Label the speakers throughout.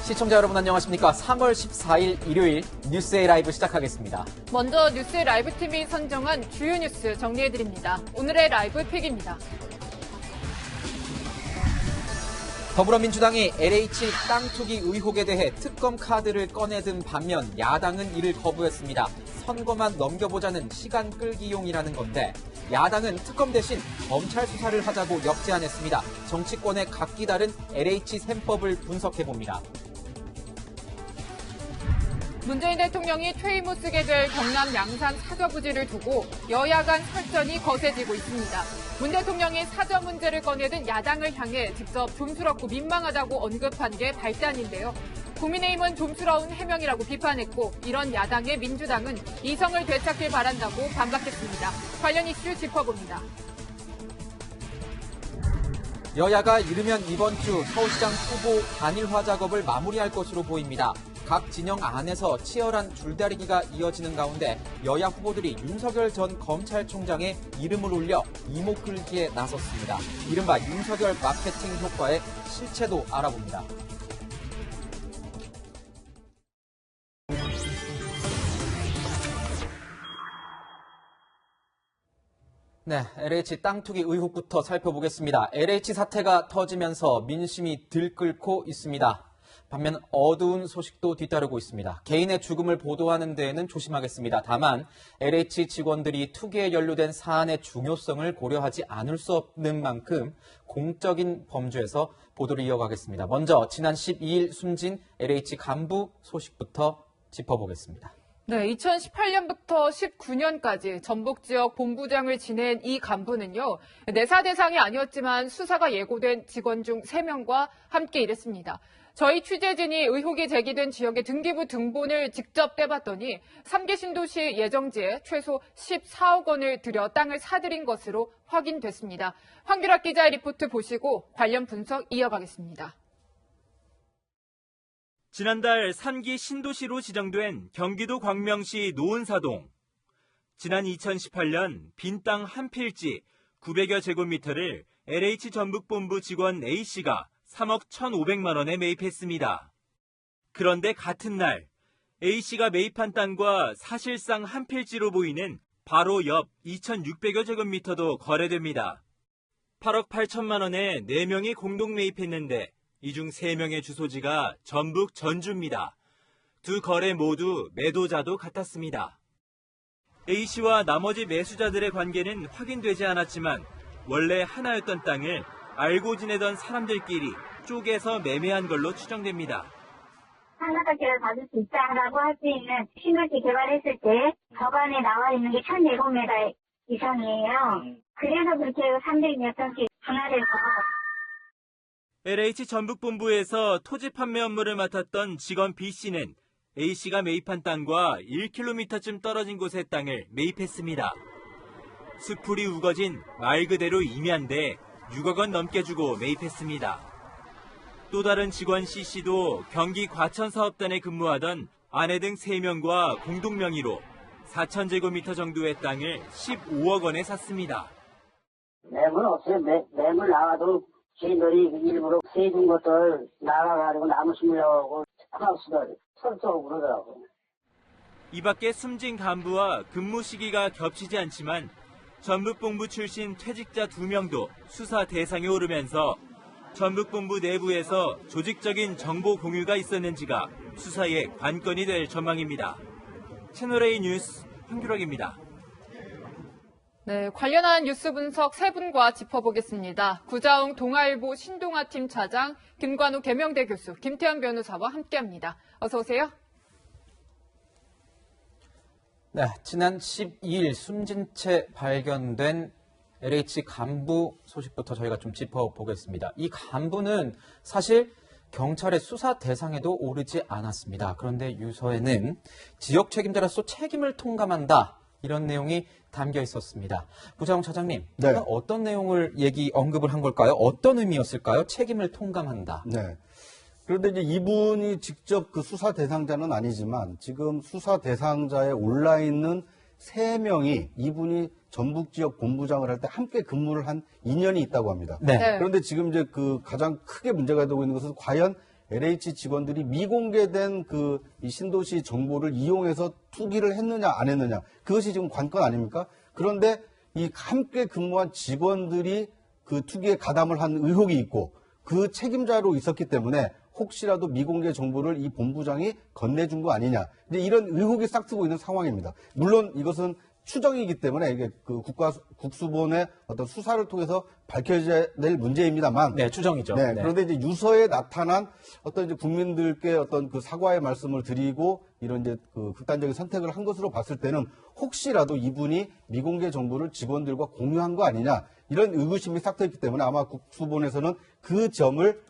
Speaker 1: 시청자 여러분 안녕하십니까. 3월 14일 일요일 뉴스A 라이브 시작하겠습니다.
Speaker 2: 먼저 뉴스의 라이브팀이 선정한 주요 뉴스 정리해드립니다. 오늘의 라이브 픽입니다.
Speaker 1: 더불어민주당이 LH 땅 투기 의혹에 대해 특검 카드를 꺼내든 반면 야당은 이를 거부했습니다. 선거만 넘겨보자는 시간 끌기용이라는 건데 야당은 특검 대신 검찰 수사를 하자고 역제안했습니다. 정치권의 각기 다른 LH 셈법을 분석해봅니다.
Speaker 2: 문재인 대통령이 퇴임 후 쓰게 될 경남 양산 사저부지를 두고 여야 간 설전이 거세지고 있습니다. 문 대통령이 사저 문제를 꺼내든 야당을 향해 직접 좀스럽고 민망하다고 언급한 게 발단인데요. 국민의힘은 좀스러운 해명이라고 비판했고 이런 야당의 민주당은 이성을 되찾길 바란다고 반박했습니다. 관련 이슈 짚어봅니다.
Speaker 1: 여야가 이르면 이번 주 서울시장 후보 단일화 작업을 마무리할 것으로 보입니다. 각 진영 안에서 치열한 줄다리기가 이어지는 가운데 여야 후보들이 윤석열 전 검찰총장의 이름을 올려 이목글기에 나섰습니다. 이른바 윤석열 마케팅 효과의 실체도 알아봅니다. 네, LH 땅 투기 의혹부터 살펴보겠습니다. LH 사태가 터지면서 민심이 들끓고 있습니다. 반면 어두운 소식도 뒤따르고 있습니다. 개인의 죽음을 보도하는 데에는 조심하겠습니다. 다만 LH 직원들이 투기에 연루된 사안의 중요성을 고려하지 않을 수 없는 만큼 공적인 범주에서 보도를 이어가겠습니다. 먼저 지난 12일 숨진 LH 간부 소식부터 짚어보겠습니다.
Speaker 2: 네, 2018년부터 19년까지 전북 지역 본부장을 지낸 이 간부는요, 내사 대상이 아니었지만 수사가 예고된 직원 중 3명과 함께 일했습니다. 저희 취재진이 의혹이 제기된 지역의 등기부 등본을 직접 떼봤더니 3개 신도시 예정지에 최소 14억 원을 들여 땅을 사들인 것으로 확인됐습니다. 황규락 기자의 리포트 보시고 관련 분석 이어가겠습니다.
Speaker 3: 지난달 3기 신도시로 지정된 경기도 광명시 노은사동. 지난 2018년 빈 땅 한 필지 900여 제곱미터를 LH 전북본부 직원 A씨가 3억 1,500만 원에 매입했습니다. 그런데 같은 날 A씨가 매입한 땅과 사실상 한 필지로 보이는 바로 옆 2,600여 제곱미터도 거래됩니다. 8억 8천만 원에 4명이 공동 매입했는데 이 중 3명의 주소지가 전북 전주입니다. 두 거래 모두 매도자도 같았습니다. A씨와 나머지 매수자들의 관계는 확인되지 않았지만 원래 하나였던 땅을 알고 지내던 사람들끼리 쪼개서 매매한 걸로 추정됩니다.
Speaker 4: 상가가격을 받을 수 있다라고 할 수 있는 신도시 개발했을 때 법안에 나와 있는 게 1,007m 이상이에요. 그래서 그렇게 300 몇 평씩 분할해서
Speaker 3: LH 전북본부에서 토지 판매 업무를 맡았던 직원 B씨는 A씨가 매입한 땅과 1km쯤 떨어진 곳의 땅을 매입했습니다. 수풀이 우거진 말 그대로 임야인데 6억 원 넘게 주고 매입했습니다. 또 다른 직원 C씨도 경기 과천사업단에 근무하던 아내 등 3명과 공동명의로 4,000제곱미터 정도의 땅을 15억 원에 샀습니다.
Speaker 5: 매물 없어요. 매물 나와도 저희들이 일부러 세준 것들 나가가지고 나무 심으려고 하우스들 설득하고 그러더라고요.
Speaker 3: 이 밖에 숨진 간부와 근무 시기가 겹치지 않지만 전북본부 출신 퇴직자 2명도 수사 대상에 오르면서 전북본부 내부에서 조직적인 정보 공유가 있었는지가 수사의 관건이 될 전망입니다. 채널A 뉴스 황규락입니다.
Speaker 2: 네, 관련한 뉴스 분석 3분과 짚어보겠습니다. 구자웅 동아일보 신동아팀 차장, 김관우 계명대 교수, 김태현 변호사와 함께합니다. 어서 오세요.
Speaker 1: 네, 지난 12일 숨진 채 발견된 LH 간부 소식부터 저희가 좀 짚어보겠습니다. 이 간부는 사실 경찰의 수사 대상에도 오르지 않았습니다. 그런데 유서에는 지역 책임자로서 책임을 통감한다. 이런 내용이 담겨 있었습니다. 구자웅 차장님,
Speaker 6: 네.
Speaker 1: 어떤 내용을 언급을 한 걸까요? 어떤 의미였을까요? 책임을 통감한다.
Speaker 6: 네. 그런데 이제 이분이 직접 그 수사 대상자는 아니지만 지금 수사 대상자에 올라 있는 3명이 이분이 전북 지역 본부장을 할 때 함께 근무를 한 인연이 있다고 합니다.
Speaker 1: 네.
Speaker 2: 네.
Speaker 6: 그런데 지금 이제 그 가장 크게 문제가 되고 있는 것은 과연 LH 직원들이 미공개된 이 신도시 정보를 이용해서 투기를 했느냐 안 했느냐 그것이 지금 관건 아닙니까? 그런데 이 함께 근무한 직원들이 그 투기에 가담을 한 의혹이 있고 그 책임자로 있었기 때문에 혹시라도 미공개 정보를 이 본부장이 건네준 거 아니냐. 이제 이런 의혹이 싹트고 있는 상황입니다. 물론 이것은 추정이기 때문에 이게 그 국수본의 어떤 수사를 통해서 밝혀져야 될 문제입니다만.
Speaker 1: 네, 추정이죠.
Speaker 6: 네,
Speaker 1: 네.
Speaker 6: 그런데 이제 유서에 나타난 어떤 이제 국민들께 어떤 그 사과의 말씀을 드리고 이런 이제 그 극단적인 선택을 한 것으로 봤을 때는 혹시라도 이분이 미공개 정보를 직원들과 공유한 거 아니냐 이런 의구심이 싹트있기 때문에 아마 국수본에서는 그 점을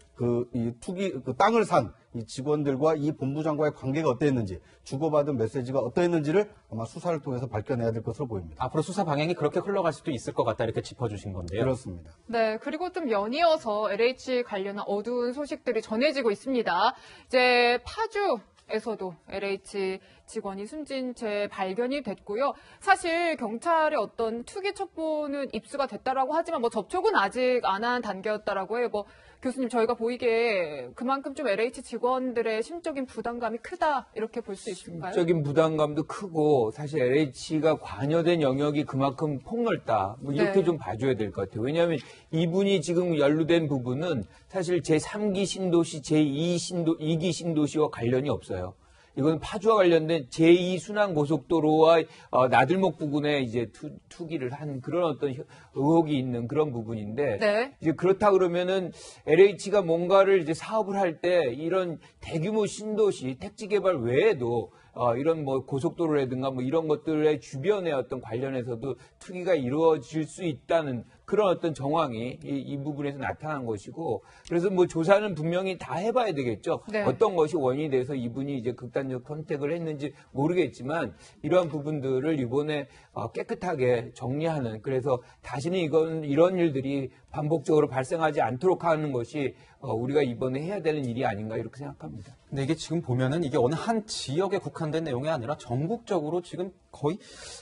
Speaker 6: 이 투기, 땅을 산 이 직원들과 이 본부장과의 관계가 어땠는지, 주고받은 메시지가 어떠했는지를 아마 수사를 통해서 밝혀내야 될 것으로 보입니다.
Speaker 1: 앞으로 수사 방향이 그렇게 흘러갈 수도 있을 것 같다 이렇게 짚어주신 건데요.
Speaker 6: 그렇습니다.
Speaker 2: 네, 그리고 좀 연이어서 LH 관련한 어두운 소식들이 전해지고 있습니다. 이제 파주에서도 LH 직원이 숨진 채 발견이 됐고요. 사실 경찰의 어떤 투기 첩보는 입수가 됐다라고 하지만 뭐 접촉은 아직 안 한 단계였다라고 해요. 뭐 교수님 저희가 보이기에 그만큼 좀 LH 직원들의 심적인 부담감이 크다 이렇게 볼 수 있을까요?
Speaker 7: 심적인 부담감도 크고 사실 LH가 관여된 영역이 그만큼 폭넓다. 뭐 이렇게
Speaker 2: 네.
Speaker 7: 좀 봐줘야 될 것 같아요. 왜냐하면 이분이 지금 연루된 부분은 사실 제3기 신도시, 제2기 신도시와 관련이 없어요. 이건 파주와 관련된 제2순환고속도로와 나들목 부근에 이제 투기를 한 그런 어떤 의혹이 있는 그런 부분인데
Speaker 2: 네.
Speaker 7: 이제 그렇다 그러면은 LH가 뭔가를 이제 사업을 할 때 이런 대규모 신도시 택지 개발 외에도 이런 뭐 고속도로라든가 뭐 이런 것들의 주변의 어떤 관련해서도 투기가 이루어질 수 있다는 그런 어떤 정황이 이 부분에서 나타난 것이고 그래서 뭐 조사는 분명히 다 해봐야 되겠죠.
Speaker 2: 네.
Speaker 7: 어떤 것이 원인이 돼서 이분이 이제 극단적 선택을 했는지 모르겠지만 이러한 부분들을 이번에 깨끗하게 정리하는 그래서 다시는 이런 일들이 반복적으로 발생하지 않도록 하는 것이 우리가 이번에 해야 되는 일이 아닌가 이렇게 생각합니다.
Speaker 1: 근데 이게 지금 보면은 이게 어느 한 지역에 국한된 내용이 아니라 전국적으로 지금 거의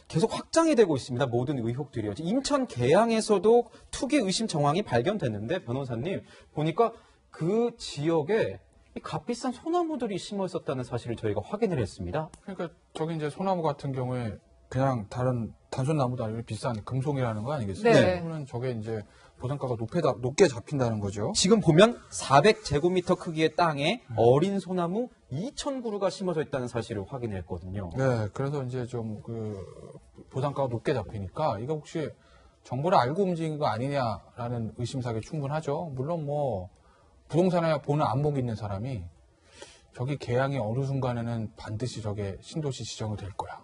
Speaker 1: 계속 확장이 되고 있습니다. 모든 의혹들이요. 인천 계양에서도 투기 의심 정황이 발견됐는데 변호사님 보니까 그 지역에 이 값비싼 소나무들이 심어 있었다는 사실을 저희가 확인을 했습니다.
Speaker 8: 그러니까 저기 이제 소나무 같은 경우에 그냥 다른 단순 나무도 아니고 비싼 금송이라는 거 아니겠어요?
Speaker 2: 네.
Speaker 8: 그러면 저게 이제 보상가가 높게 잡힌다는 거죠.
Speaker 1: 지금 보면 400제곱미터 크기의 땅에 어린 소나무 2,000그루가 심어져 있다는 사실을 확인했거든요.
Speaker 8: 네, 그래서 이제 좀 보상가가 높게 잡히니까 이거 혹시 정보를 알고 움직인 거 아니냐라는 의심사가 충분하죠. 물론 뭐 부동산에 보는 안목이 있는 사람이 저기 계양이 어느 순간에는 반드시 저게 신도시 지정이 될 거야.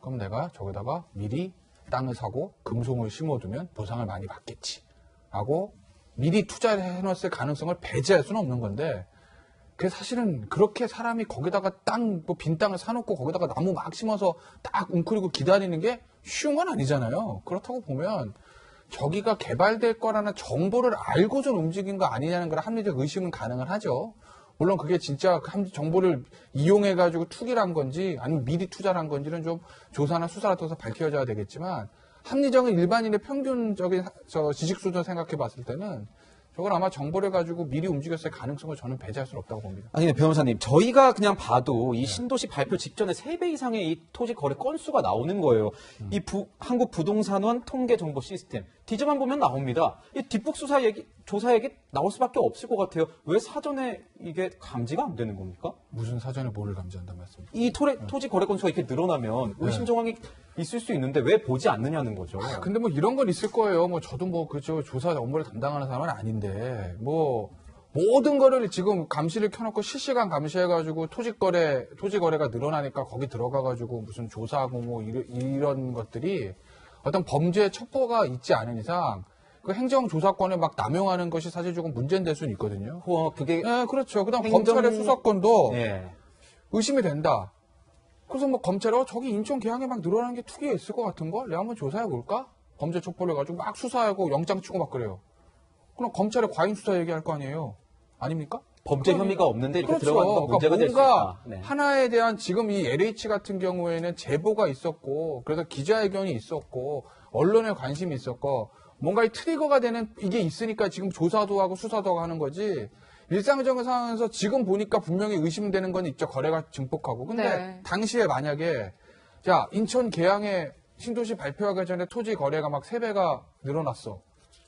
Speaker 8: 그럼 내가 저기다가 미리 땅을 사고 금송을 심어두면 보상을 많이 받겠지. 라고 미리 투자를 해놨을 가능성을 배제할 수는 없는 건데 그게 사실은 그렇게 사람이 거기다가 빈 땅을 사놓고 거기다가 나무 막 심어서 딱 웅크리고 기다리는 게 쉬운 건 아니잖아요. 그렇다고 보면 저기가 개발될 거라는 정보를 알고 좀 움직인 거 아니냐는 걸 합리적 의심은 가능은 하죠. 물론 그게 진짜 정보를 이용해가지고 투기를 한 건지 아니면 미리 투자를 한 건지는 좀 조사나 수사를 통해서 밝혀져야 되겠지만 합리적인 일반인의 평균적인 지식 수준 생각해 봤을 때는 저걸 아마 정보를 가지고 미리 움직였을 가능성을 저는 배제할 수는 없다고 봅니다.
Speaker 1: 아니, 변호사님, 저희가 그냥 봐도 이 신도시 발표 직전에 3배 이상의 이 토지 거래 건수가 나오는 거예요. 이 한국 부동산원 통계 정보 시스템. 뒤져만 보면 나옵니다. 이 뒷북 조사 얘기 나올 수밖에 없을 것 같아요. 왜 사전에 이게 감지가 안 되는 겁니까?
Speaker 8: 무슨 사전에 뭐를 감지한다는 말씀이죠?
Speaker 1: 이 토지 거래 건수가 이렇게 늘어나면 의심 정황이 있을 수 있는데 왜 보지 않느냐는 거죠.
Speaker 8: 근데 뭐 이런 건 있을 거예요. 뭐 저도 뭐 그죠 조사 업무를 담당하는 사람은 아닌데 뭐 모든 거를 지금 감시를 켜놓고 실시간 감시해가지고 토지 거래가 늘어나니까 거기 들어가가지고 무슨 조사하고 뭐 이런 것들이 어떤 범죄의 첩보가 있지 않은 이상 그 행정조사권을 막 남용하는 것이 사실 조금 문제는 될 수는 있거든요.
Speaker 1: 그게
Speaker 8: 네, 그렇죠. 그다음
Speaker 1: 행정-
Speaker 8: 검찰의 수사권도
Speaker 1: 네.
Speaker 8: 의심이 된다. 그래서 뭐 검찰이 저기 인천 계양에 막 늘어나는 게 투기가 있을 것 같은 걸 내가 한번 조사해 볼까? 범죄 촉포를 가지고 막 수사하고 영장 치고 막 그래요. 그럼 검찰에 과잉 수사 얘기할 거 아니에요? 아닙니까?
Speaker 1: 범죄 혐의가 없는데 이렇게
Speaker 8: 그렇죠.
Speaker 1: 들어가는 건 문제가 될 수
Speaker 8: 뭔가
Speaker 1: 있다. 네.
Speaker 8: 하나에 대한 지금 이 LH 같은 경우에는 제보가 있었고 그래서 기자회견이 있었고 언론에 관심이 있었고 뭔가 이 트리거가 되는 이게 있으니까 지금 조사도 하고 수사도 하고 하는 거지 일상적인 상황에서 지금 보니까 분명히 의심되는 건 있죠. 거래가 증폭하고. 근데
Speaker 2: 네.
Speaker 8: 당시에 만약에 자 인천 계양에 신도시 발표하기 전에 토지 거래가 막 3배가 늘어났어.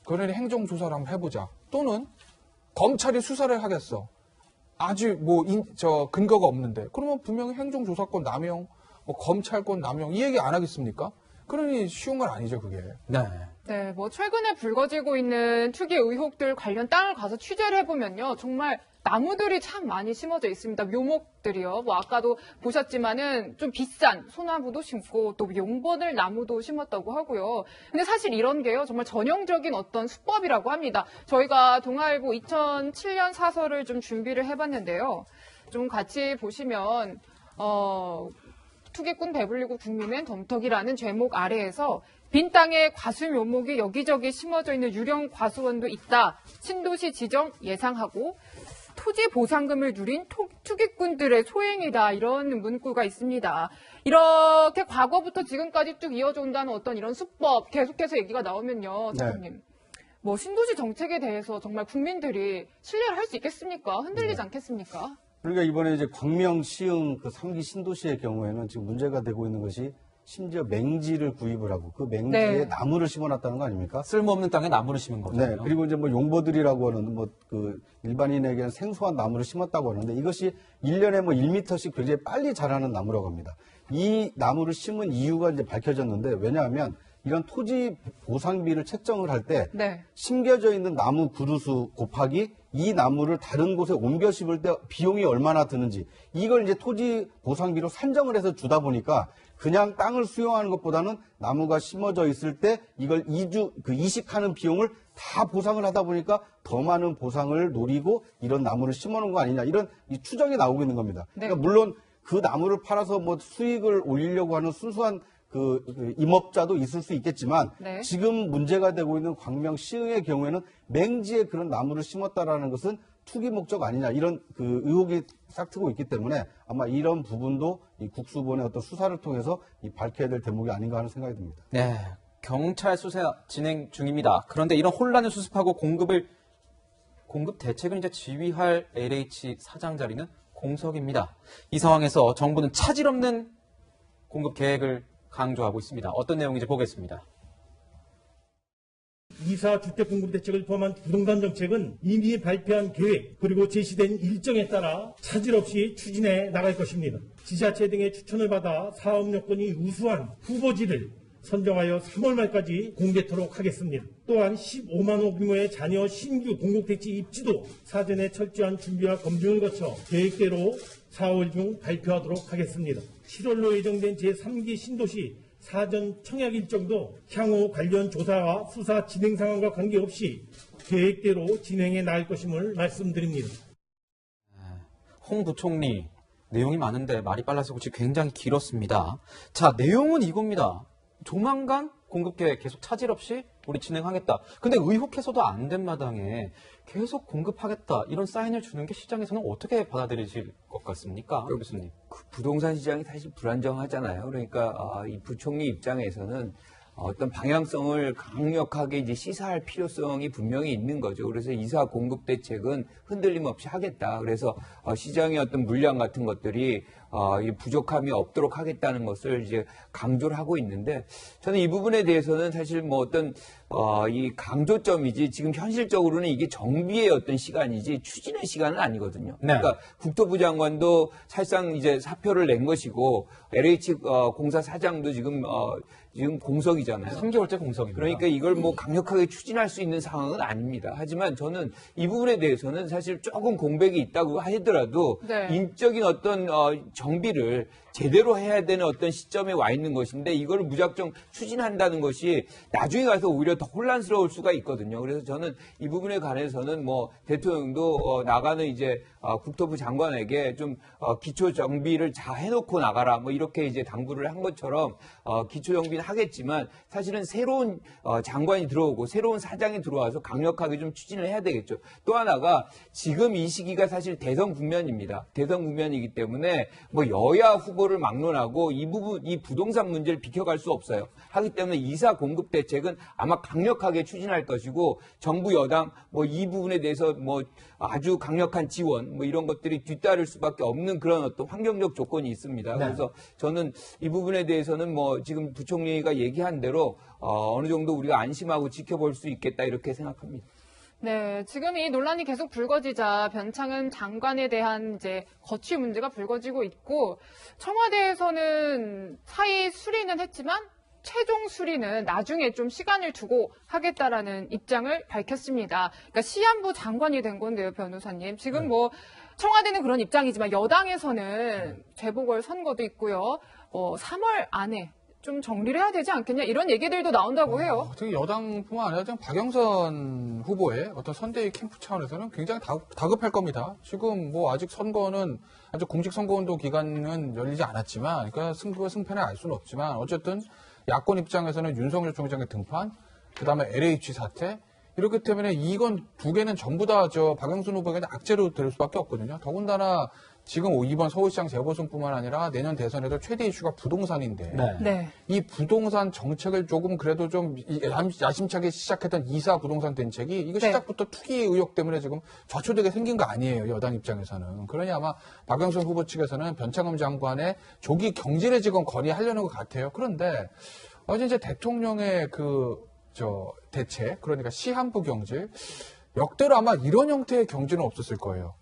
Speaker 8: 그러니 행정조사를 한번 해보자. 또는 검찰이 수사를 하겠어. 아직 근거가 없는데. 그러면 분명히 행정조사권 남용, 뭐 검찰권 남용 이 얘기 안 하겠습니까? 그러니 쉬운 건 아니죠, 그게.
Speaker 1: 네.
Speaker 2: 네, 뭐 최근에 불거지고 있는 투기 의혹들 관련 땅을 가서 취재를 해보면요, 정말 나무들이 참 많이 심어져 있습니다. 묘목들이요. 뭐 아까도 보셨지만은 좀 비싼 소나무도 심고 또 용번을 나무도 심었다고 하고요. 근데 사실 이런 게요, 정말 전형적인 어떤 수법이라고 합니다. 저희가 동아일보 2007년 사설을 좀 준비를 해봤는데요. 좀 같이 보시면 투기꾼 배불리고 국민은 덤터기라는 제목 아래에서 빈 땅에 과수 묘목이 여기저기 심어져 있는 유령 과수원도 있다. 신도시 지정 예상하고 토지 보상금을 누린 투기꾼들의 소행이다. 이런 문구가 있습니다. 이렇게 과거부터 지금까지 쭉 이어져 온다는 어떤 이런 수법 계속해서 얘기가 나오면요. 대표님. 뭐 신도시 정책에 대해서 정말 국민들이 신뢰를 할 수 있겠습니까? 흔들리지 않겠습니까?
Speaker 6: 그러니까 이번에 이제 광명, 시흥 그 3기 신도시의 경우에는 지금 문제가 되고 있는 것이 심지어 맹지를 구입을 하고 그 맹지에
Speaker 2: 네.
Speaker 6: 나무를 심어놨다는 거 아닙니까?
Speaker 1: 쓸모없는 땅에 나무를 심은 거잖아요.
Speaker 6: 네. 그리고 이제 뭐 용보들이라고 하는 뭐 그 일반인에게는 생소한 나무를 심었다고 하는데 이것이 1년에 뭐 1m씩 굉장히 빨리 자라는 나무라고 합니다. 이 나무를 심은 이유가 이제 밝혀졌는데 왜냐하면 이런 토지 보상비를 책정을 할 때
Speaker 2: 네.
Speaker 6: 심겨져 있는 나무 그루수 곱하기 이 나무를 다른 곳에 옮겨 심을 때 비용이 얼마나 드는지 이걸 이제 토지 보상비로 산정을 해서 주다 보니까 그냥 땅을 수용하는 것보다는 나무가 심어져 있을 때 이걸 이식하는 비용을 다 보상을 하다 보니까 더 많은 보상을 노리고 이런 나무를 심어 놓은 거 아니냐 이런 이 추정이 나오고 있는 겁니다.
Speaker 2: 네.
Speaker 6: 그러니까 물론 그 나무를 팔아서 뭐 수익을 올리려고 하는 순수한 그 임업자도 있을 수 있겠지만
Speaker 2: 네.
Speaker 6: 지금 문제가 되고 있는 광명 시흥의 경우에는 맹지에 그런 나무를 심었다라는 것은 투기 목적 아니냐 이런 그 의혹이 싹트고 있기 때문에 아마 이런 부분도 이 국수본의 어떤 수사를 통해서 이 밝혀야 될 대목이 아닌가 하는 생각이 듭니다.
Speaker 1: 네. 경찰 수사 진행 중입니다. 그런데 이런 혼란을 수습하고 공급 대책을 이제 지휘할 LH 사장 자리는 공석입니다. 이 상황에서 정부는 차질 없는 공급 계획을 강조하고 있습니다. 어떤 내용인지 보겠습니다.
Speaker 9: 2사 주택공급 대책을 포함한 부동산 정책은 이미 발표한 계획 그리고 제시된 일정에 따라 차질 없이 추진해 나갈 것입니다. 지자체 등의 추천을 받아 사업 여건이 우수한 후보지를 선정하여 3월 말까지 공개토록 하겠습니다. 또한 15만 호 규모의 자녀 신규 공급택지 입지도 사전에 철저한 준비와 검증을 거쳐 계획대로 4월 중 발표하도록 하겠습니다. 7월로 예정된 제3기 신도시 사전 청약 일정도 향후 관련 조사와 수사 진행 상황과 관계없이 계획대로 진행해 나갈 것임을 말씀드립니다.
Speaker 1: 홍 부총리 내용이 많은데 말이 빨라서 그렇지 굉장히 길었습니다. 자, 내용은 이겁니다. 조만간 공급계획 계속 차질 없이 우리 진행하겠다. 근데 의혹 해소도 안 된 마당에 계속 공급하겠다. 이런 사인을 주는 게 시장에서는 어떻게 받아들이실 것 같습니까? 교수님.
Speaker 7: 그 부동산 시장이 사실 불안정하잖아요. 그러니까 이 부총리 입장에서는 어떤 방향성을 강력하게 이제 시사할 필요성이 분명히 있는 거죠. 그래서 이사 공급 대책은 흔들림 없이 하겠다. 그래서 시장의 어떤 물량 같은 것들이 이 부족함이 없도록 하겠다는 것을 이제 강조를 하고 있는데 저는 이 부분에 대해서는 사실 뭐 어떤 이 강조점이지 지금 현실적으로는 이게 정비의 어떤 시간이지 추진의 시간은 아니거든요.
Speaker 1: 네.
Speaker 7: 그러니까 국토부 장관도 사실상 이제 사표를 낸 것이고 LH 공사 사장도 지금 공석이잖아요.
Speaker 1: 3개월째 공석입니다.
Speaker 7: 그러니까 이걸 뭐 강력하게 추진할 수 있는 상황은 아닙니다. 하지만 저는 이 부분에 대해서는 사실 조금 공백이 있다고 하더라도
Speaker 2: 네.
Speaker 7: 인적인 어떤 정비를 제대로 해야 되는 어떤 시점에 와 있는 것인데 이걸 무작정 추진한다는 것이 나중에 가서 오히려 더 혼란스러울 수가 있거든요. 그래서 저는 이 부분에 관해서는 뭐 대통령도 나가는 이제 국토부 장관에게 좀 기초 정비를 잘 해놓고 나가라 뭐 이렇게 이제 당부를 한 것처럼 기초 정비는 하겠지만 사실은 새로운 장관이 들어오고 새로운 사장이 들어와서 강력하게 좀 추진을 해야 되겠죠. 또 하나가 지금 이 시기가 사실 대선 국면입니다. 대선 국면이기 때문에 뭐 여야 후보를 막론하고 이 부동산 문제를 비켜갈 수 없어요. 하기 때문에 이사 공급 대책은 아마 강력하게 추진할 것이고 정부 여당 뭐 이 부분에 대해서 뭐 아주 강력한 지원 뭐 이런 것들이 뒤따를 수밖에 없는 그런 어떤 환경적 조건이 있습니다.
Speaker 1: 네.
Speaker 7: 그래서 저는 이 부분에 대해서는 뭐 지금 부총리가 얘기한 대로 어느 정도 우리가 안심하고 지켜볼 수 있겠다 이렇게 생각합니다.
Speaker 2: 네, 지금 이 논란이 계속 불거지자 변창흠 장관에 대한 이제 거취 문제가 불거지고 있고 청와대에서는 사의 수리는 했지만 최종 수리는 나중에 좀 시간을 두고 하겠다라는 입장을 밝혔습니다. 그러니까 시한부 장관이 된 건데요, 변호사님. 지금 뭐 청와대는 그런 입장이지만 여당에서는 재보궐 선거도 있고요. 3월 안에 좀 정리를 해야 되지 않겠냐 이런 얘기들도 나온다고 해요.
Speaker 8: 특히 여당뿐만 아니라 지금 박영선 후보의 어떤 선대위 캠프 차원에서는 굉장히 다급할 겁니다. 지금 뭐 아직 선거는 아직 공식 선거운동 기간은 열리지 않았지만, 그러니까 승패는 알 수는 없지만 어쨌든 야권 입장에서는 윤석열 총장의 등판, 그 다음에 LH 사태 이렇기 때문에 이건 두 개는 전부 다 박영선 후보에게 악재로 될 수밖에 없거든요. 더군다나 지금 이번 서울시장 재보선뿐만 아니라 내년 대선에도 최대 이슈가 부동산인데
Speaker 2: 네.
Speaker 8: 이 부동산 정책을 조금 그래도 좀 야심차게 시작했던 이사 부동산 대책이 이거 시작부터 투기 의혹 때문에 지금 좌초되게 생긴 거 아니에요, 여당 입장에서는. 그러니 아마 박영선 후보 측에서는 변창흠 장관의 조기 경질을 지금 건의하려는 것 같아요. 그런데 어제 이제 대통령의 대책, 그러니까 시한부 경질, 역대로 아마 이런 형태의 경질은 없었을 거예요.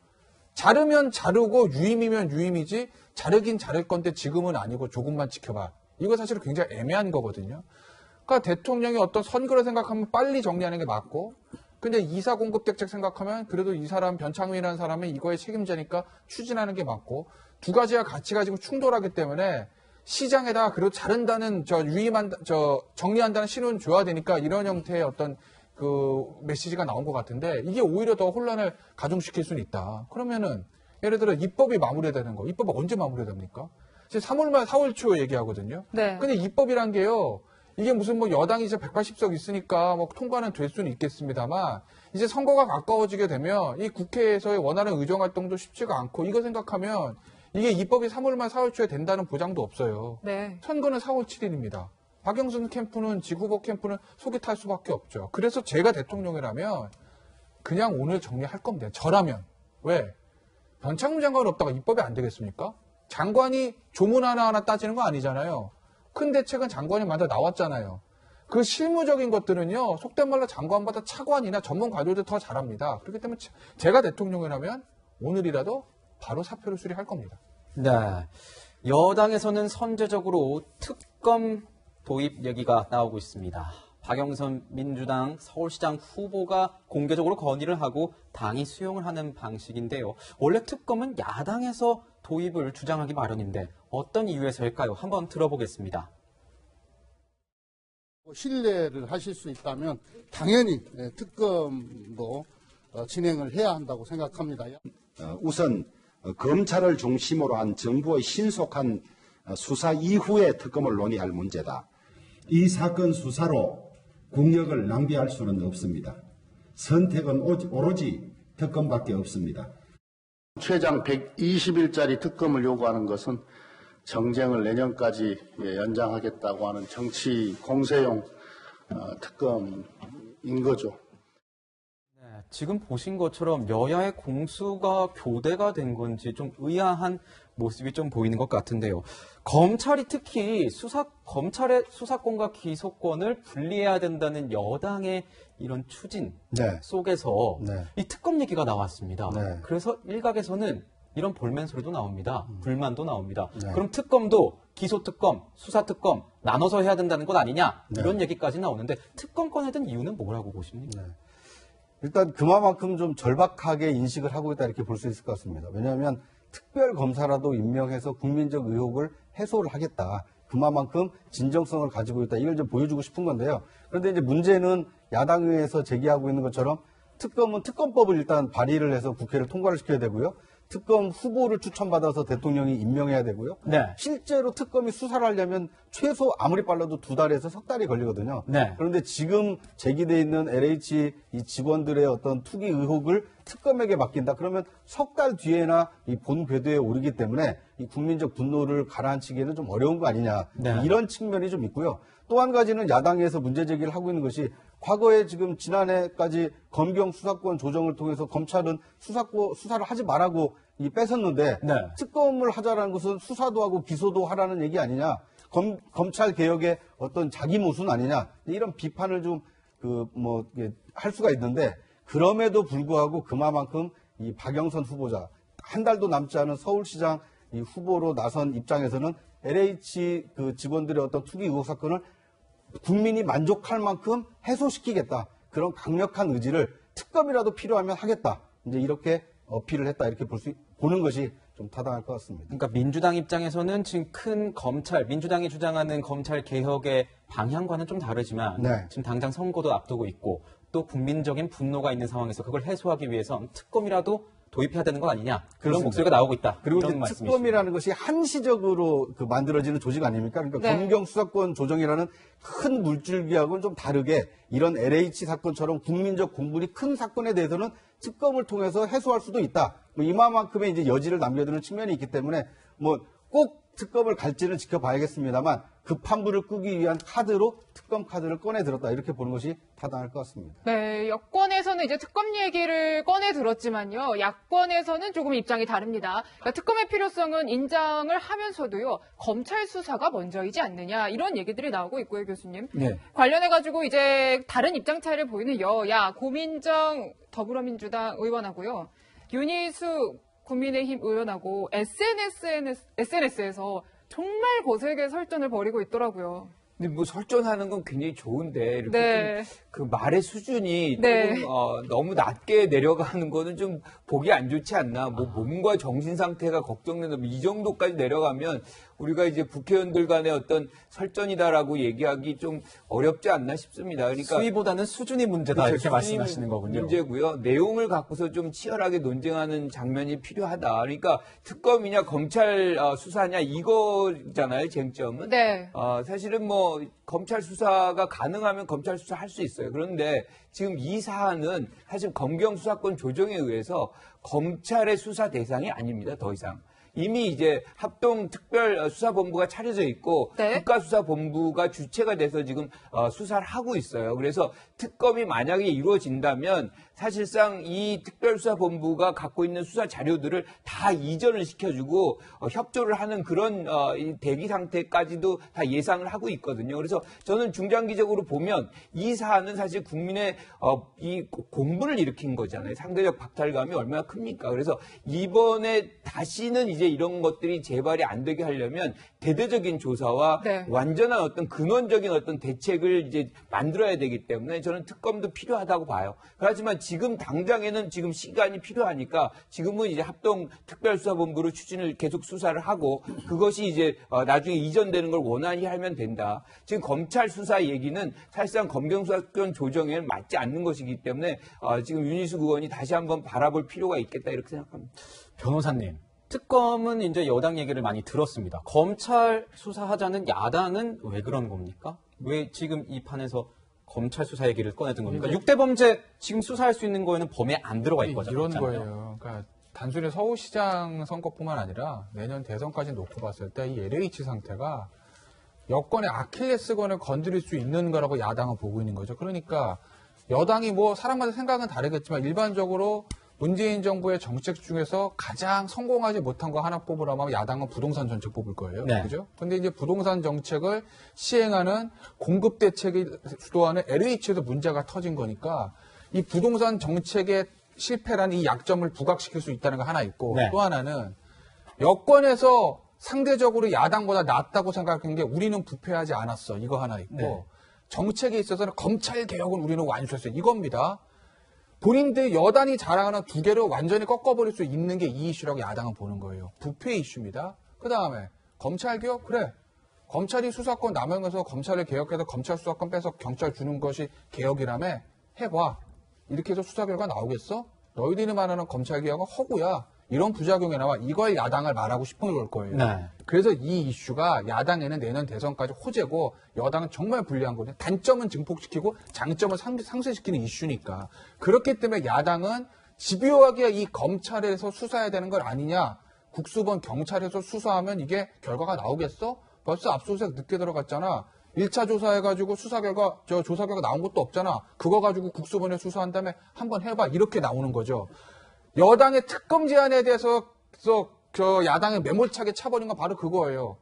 Speaker 8: 자르면 자르고 유임이면 유임이지 자르긴 자를 건데 지금은 아니고 조금만 지켜봐. 이거 사실은 굉장히 애매한 거거든요. 그러니까 대통령이 어떤 선거를 생각하면 빨리 정리하는 게 맞고, 근데 이사 공급 대책 생각하면 그래도 이 사람 변창흠이라는 사람이 이거의 책임자니까 추진하는 게 맞고, 두 가지가 가치가 지금 충돌하기 때문에 시장에다가 그래도 자른다는 정리한다는 신호는 줘야 되니까 이런 형태의 어떤 그 메시지가 나온 것 같은데 이게 오히려 더 혼란을 가중시킬 수는 있다. 그러면은 예를 들어 입법이 마무리되는 거, 입법은 언제 마무리됩니까? 이제 3월 말 4월 초 얘기하거든요.
Speaker 2: 네.
Speaker 8: 근데 입법이란 게요, 이게 무슨 뭐 여당이 이제 180석 있으니까 뭐 통과는 될 수는 있겠습니다만 이제 선거가 가까워지게 되면 이 국회에서의 원하는 의정 활동도 쉽지가 않고, 이거 생각하면 이게 입법이 3월 말 4월 초에 된다는 보장도 없어요.
Speaker 2: 네.
Speaker 8: 선거는 4월 7일입니다. 박영선 캠프는, 지구보 캠프는 속이 탈 수밖에 없죠. 그래서 제가 대통령이라면 그냥 오늘 정리할 겁니다. 저라면. 왜? 변창흠 장관 없다가 입법이 안 되겠습니까? 장관이 조문 하나하나 따지는 거 아니잖아요. 큰 대책은 장관이 먼저 나왔잖아요. 그 실무적인 것들은요, 속된 말로 장관보다 차관이나 전문 관료들 더 잘합니다. 그렇기 때문에 제가 대통령이라면 오늘이라도 바로 사표를 수리할 겁니다.
Speaker 1: 네. 여당에서는 선제적으로 특검 도입 얘기가 나오고 있습니다. 박영선 민주당 서울시장 후보가 공개적으로 건의를 하고 당이 수용을 하는 방식인데요. 원래 특검은 야당에서 도입을 주장하기 마련인데 어떤 이유에서일까요? 한번 들어보겠습니다.
Speaker 10: 신뢰를 하실 수 있다면 당연히 특검도 진행을 해야 한다고 생각합니다.
Speaker 11: 우선 검찰을 중심으로 한 정부의 신속한 수사 이후에 특검을 논의할 문제다. 이 사건 수사로 국력을 낭비할 수는 없습니다. 선택은 오로지 특검밖에 없습니다.
Speaker 10: 최장 120일짜리 특검을 요구하는 것은 정쟁을 내년까지 연장하겠다고 하는 정치 공세용 특검인 거죠.
Speaker 1: 지금 보신 것처럼 여야의 공수가 교대가 된 건지 좀 의아한 모습이 좀 보이는 것 같은데요. 검찰이 특히 검찰의 수사권과 기소권을 분리해야 된다는 여당의 이런 추진 속에서 이 특검 얘기가 나왔습니다. 그래서 일각에서는 이런 볼멘 소리도 나옵니다. 불만도 나옵니다. 그럼 특검도 기소특검, 수사특검 나눠서 해야 된다는 것 아니냐? 이런 얘기까지 나오는데 특검 꺼내든 이유는 뭐라고 보십니까?
Speaker 6: 일단 그만큼 좀 절박하게 인식을 하고 있다 이렇게 볼 수 있을 것 같습니다. 왜냐하면 특별검사라도 임명해서 국민적 의혹을 해소를 하겠다. 그만큼 진정성을 가지고 있다. 이걸 좀 보여주고 싶은 건데요. 그런데 이제 문제는 야당에서 제기하고 있는 것처럼 특검은 특검법을 일단 발의를 해서 국회를 통과를 시켜야 되고요. 특검 후보를 추천받아서 대통령이 임명해야 되고요.
Speaker 1: 네.
Speaker 6: 실제로 특검이 수사를 하려면 최소 아무리 빨라도 2달에서 석 달이 걸리거든요.
Speaker 1: 네.
Speaker 6: 그런데 지금 제기돼 있는 LH 이 직원들의 어떤 투기 의혹을 특검에게 맡긴다. 그러면 석 달 뒤에나 이 본 궤도에 오르기 때문에 이 국민적 분노를 가라앉히기에는 좀 어려운 거 아니냐.
Speaker 1: 네.
Speaker 6: 이런 측면이 좀 있고요. 또 한 가지는 야당에서 문제 제기를 하고 있는 것이 과거에 지금 지난해까지 검경 수사권 조정을 통해서 검찰은 수사를 하지 말라고 뺏었는데
Speaker 1: 네.
Speaker 6: 특검을 하자라는 것은 수사도 하고 기소도 하라는 얘기 아니냐. 검찰 개혁의 어떤 자기 모순 아니냐. 이런 비판을 좀 할 수가 있는데 그럼에도 불구하고 그만큼 이 박영선 후보자 한 달도 남지 않은 서울시장 이 후보로 나선 입장에서는 LH 그 직원들의 어떤 투기 의혹 사건을 국민이 만족할 만큼 해소시키겠다. 그런 강력한 의지를 특검이라도 필요하면 하겠다. 이제 이렇게 어필을 했다. 이렇게 보는 것이 좀 타당할 것 같습니다.
Speaker 1: 그러니까 민주당 입장에서는 지금 큰 민주당이 주장하는 검찰 개혁의 방향과는 좀 다르지만
Speaker 6: 네.
Speaker 1: 지금 당장 선거도 앞두고 있고 또 국민적인 분노가 있는 상황에서 그걸 해소하기 위해서 특검이라도 도입해야 되는 거 아니냐 그런
Speaker 6: 그렇습니다.
Speaker 1: 목소리가 나오고 있다.
Speaker 6: 그리고
Speaker 1: 이런
Speaker 6: 이제
Speaker 1: 말씀이십니다.
Speaker 6: 특검이라는 것이 한시적으로 만들어지는 조직 아닙니까? 그러니까
Speaker 2: 네.
Speaker 6: 검경 수사권 조정이라는 큰 물줄기하고는 좀 다르게 이런 LH 사건처럼 국민적 공분이 큰 사건에 대해서는 특검을 통해서 해소할 수도 있다. 이만큼의 이제 여지를 남겨두는 측면이 있기 때문에 꼭 특검을 갈지는 지켜봐야겠습니다만 급한 불을 끄기 위한 카드로 특검 카드를 꺼내 들었다. 이렇게 보는 것이 타당할 것 같습니다.
Speaker 2: 네, 여권에서는 이제 특검 얘기를 꺼내 들었지만요. 야권에서는 조금 입장이 다릅니다. 그러니까 특검의 필요성은 인정을 하면서도요. 검찰 수사가 먼저이지 않느냐 이런 얘기들이 나오고 있고요, 교수님.
Speaker 7: 네.
Speaker 2: 관련해가지고 이제 다른 입장 차이를 보이는 여야 고민정 더불어민주당 의원하고요. 윤희수 국민의힘 의원하고 SNS에서 정말 거세게 설전을 벌이고 있더라고요.
Speaker 7: 근데 설전하는 건 굉장히 좋은데 이렇게
Speaker 2: 네.
Speaker 7: 좀 그 말의 수준이
Speaker 2: 네.
Speaker 7: 조금 너무 낮게 내려가는 거는 좀 보기 안 좋지 않나. 몸과 정신 상태가 걱정된다. 이 정도까지 내려가면 우리가 이제 국회의원들 간의 어떤 설전이다라고 얘기하기 좀 어렵지 않나 싶습니다. 그러니까
Speaker 1: 수위보다는 수준이 문제다
Speaker 7: 그렇죠.
Speaker 1: 이렇게 말씀하시는 거군요.
Speaker 7: 문제고요. 내용을 갖고서 좀 치열하게 논쟁하는 장면이 필요하다. 그러니까 특검이냐 검찰 수사냐 이거잖아요. 쟁점은.
Speaker 2: 네.
Speaker 7: 사실은 검찰 수사가 가능하면 검찰 수사 할 수 있어요. 그런데 지금 이 사안은 사실 검경 수사권 조정에 의해서 검찰의 수사 대상이 아닙니다. 더 이상. 이미 이제 합동특별수사본부가 차려져 있고
Speaker 2: 네.
Speaker 7: 국가수사본부가 주체가 돼서 지금 수사를 하고 있어요. 그래서 특검이 만약에 이루어진다면 사실상 이 특별수사본부가 갖고 있는 수사 자료들을 다 이전을 시켜주고 협조를 하는 그런 대기 상태까지도 다 예상을 하고 있거든요. 그래서 저는 중장기적으로 보면 이 사안은 사실 국민의 이 공분을 일으킨 거잖아요. 상대적 박탈감이 얼마나 큽니까? 그래서 이번에 다시는 이제 이런 것들이 재발이 안 되게 하려면 대대적인 조사와
Speaker 2: 네.
Speaker 7: 완전한 어떤 근원적인 어떤 대책을 이제 만들어야 되기 때문에 저는 특검도 필요하다고 봐요. 하지만 지금 당장에는 지금 시간이 필요하니까 지금은 이제 합동특별수사본부로 추진을 계속 수사를 하고 그것이 이제 나중에 이전되는 걸 원활히 하면 된다. 지금 검찰 수사 얘기는 사실상 검경수사권 조정에는 맞지 않는 것이기 때문에 지금 윤희숙 의원이 다시 한번 바라볼 필요가 있겠다 이렇게 생각합니다.
Speaker 1: 변호사님, 특검은 이제 여당 얘기를 많이 들었습니다. 검찰 수사하자는 야당은 왜 그런 겁니까? 왜 지금 이 판에서 검찰 수사 얘기를 꺼내든 겁니까? 6대 범죄 지금 수사할 수 있는 거에는 범위에 안 들어가 있거든요.
Speaker 8: 이런 거예요. 그러니까 단순히 서울시장 선거뿐만 아니라 내년 대선까지 놓고 봤을 때 이 LH 상태가 여권의 아킬레스건을 건드릴 수 있는 거라고 야당은 보고 있는 거죠. 그러니까 여당이 사람마다 생각은 다르겠지만 일반적으로 문재인 정부의 정책 중에서 가장 성공하지 못한 거 하나 뽑으라면 야당은 부동산 정책 뽑을 거예요.
Speaker 1: 네.
Speaker 8: 그죠? 근데 이제 부동산 정책을 시행하는 공급 대책을 주도하는 LH에서 문제가 터진 거니까 이 부동산 정책의 실패라는 이 약점을 부각시킬 수 있다는 거 하나 있고
Speaker 1: 네.
Speaker 8: 또 하나는 여권에서 상대적으로 야당보다 낫다고 생각한 게 우리는 부패하지 않았어. 이거 하나 있고
Speaker 1: 네.
Speaker 8: 정책에 있어서는 검찰 개혁은 우리는 완수했어. 이겁니다. 본인들 여당이 자랑하는 두 개를 완전히 꺾어버릴 수 있는 게 이 이슈라고 야당은 보는 거예요. 부패 이슈입니다. 그 다음에 검찰 개혁? 그래. 검찰이 수사권 남용해서 검찰을 개혁해서 검찰 수사권 빼서 경찰 주는 것이 개혁이라며 해봐. 이렇게 해서 수사 결과 나오겠어? 너희들이 말하는 검찰 개혁은 허구야. 이런 부작용이 나와 이걸 야당을 말하고 싶은 걸 거예요.
Speaker 1: 네.
Speaker 8: 그래서 이 이슈가 야당에는 내년 대선까지 호재고 여당은 정말 불리한 거죠. 단점은 증폭시키고 장점은 상쇄시키는 이슈니까. 그렇기 때문에 야당은 집요하게 이 검찰에서 수사해야 되는 걸 아니냐. 국수본 경찰에서 수사하면 이게 결과가 나오겠어? 벌써 압수수색 늦게 들어갔잖아. 1차 조사해가지고 조사 결과 나온 것도 없잖아. 그거 가지고 국수본에 수사한 다음에 한번 해봐. 이렇게 나오는 거죠. 여당의 특검 제안에 대해서 야당의 매몰차게 차버린 건 바로 그거예요.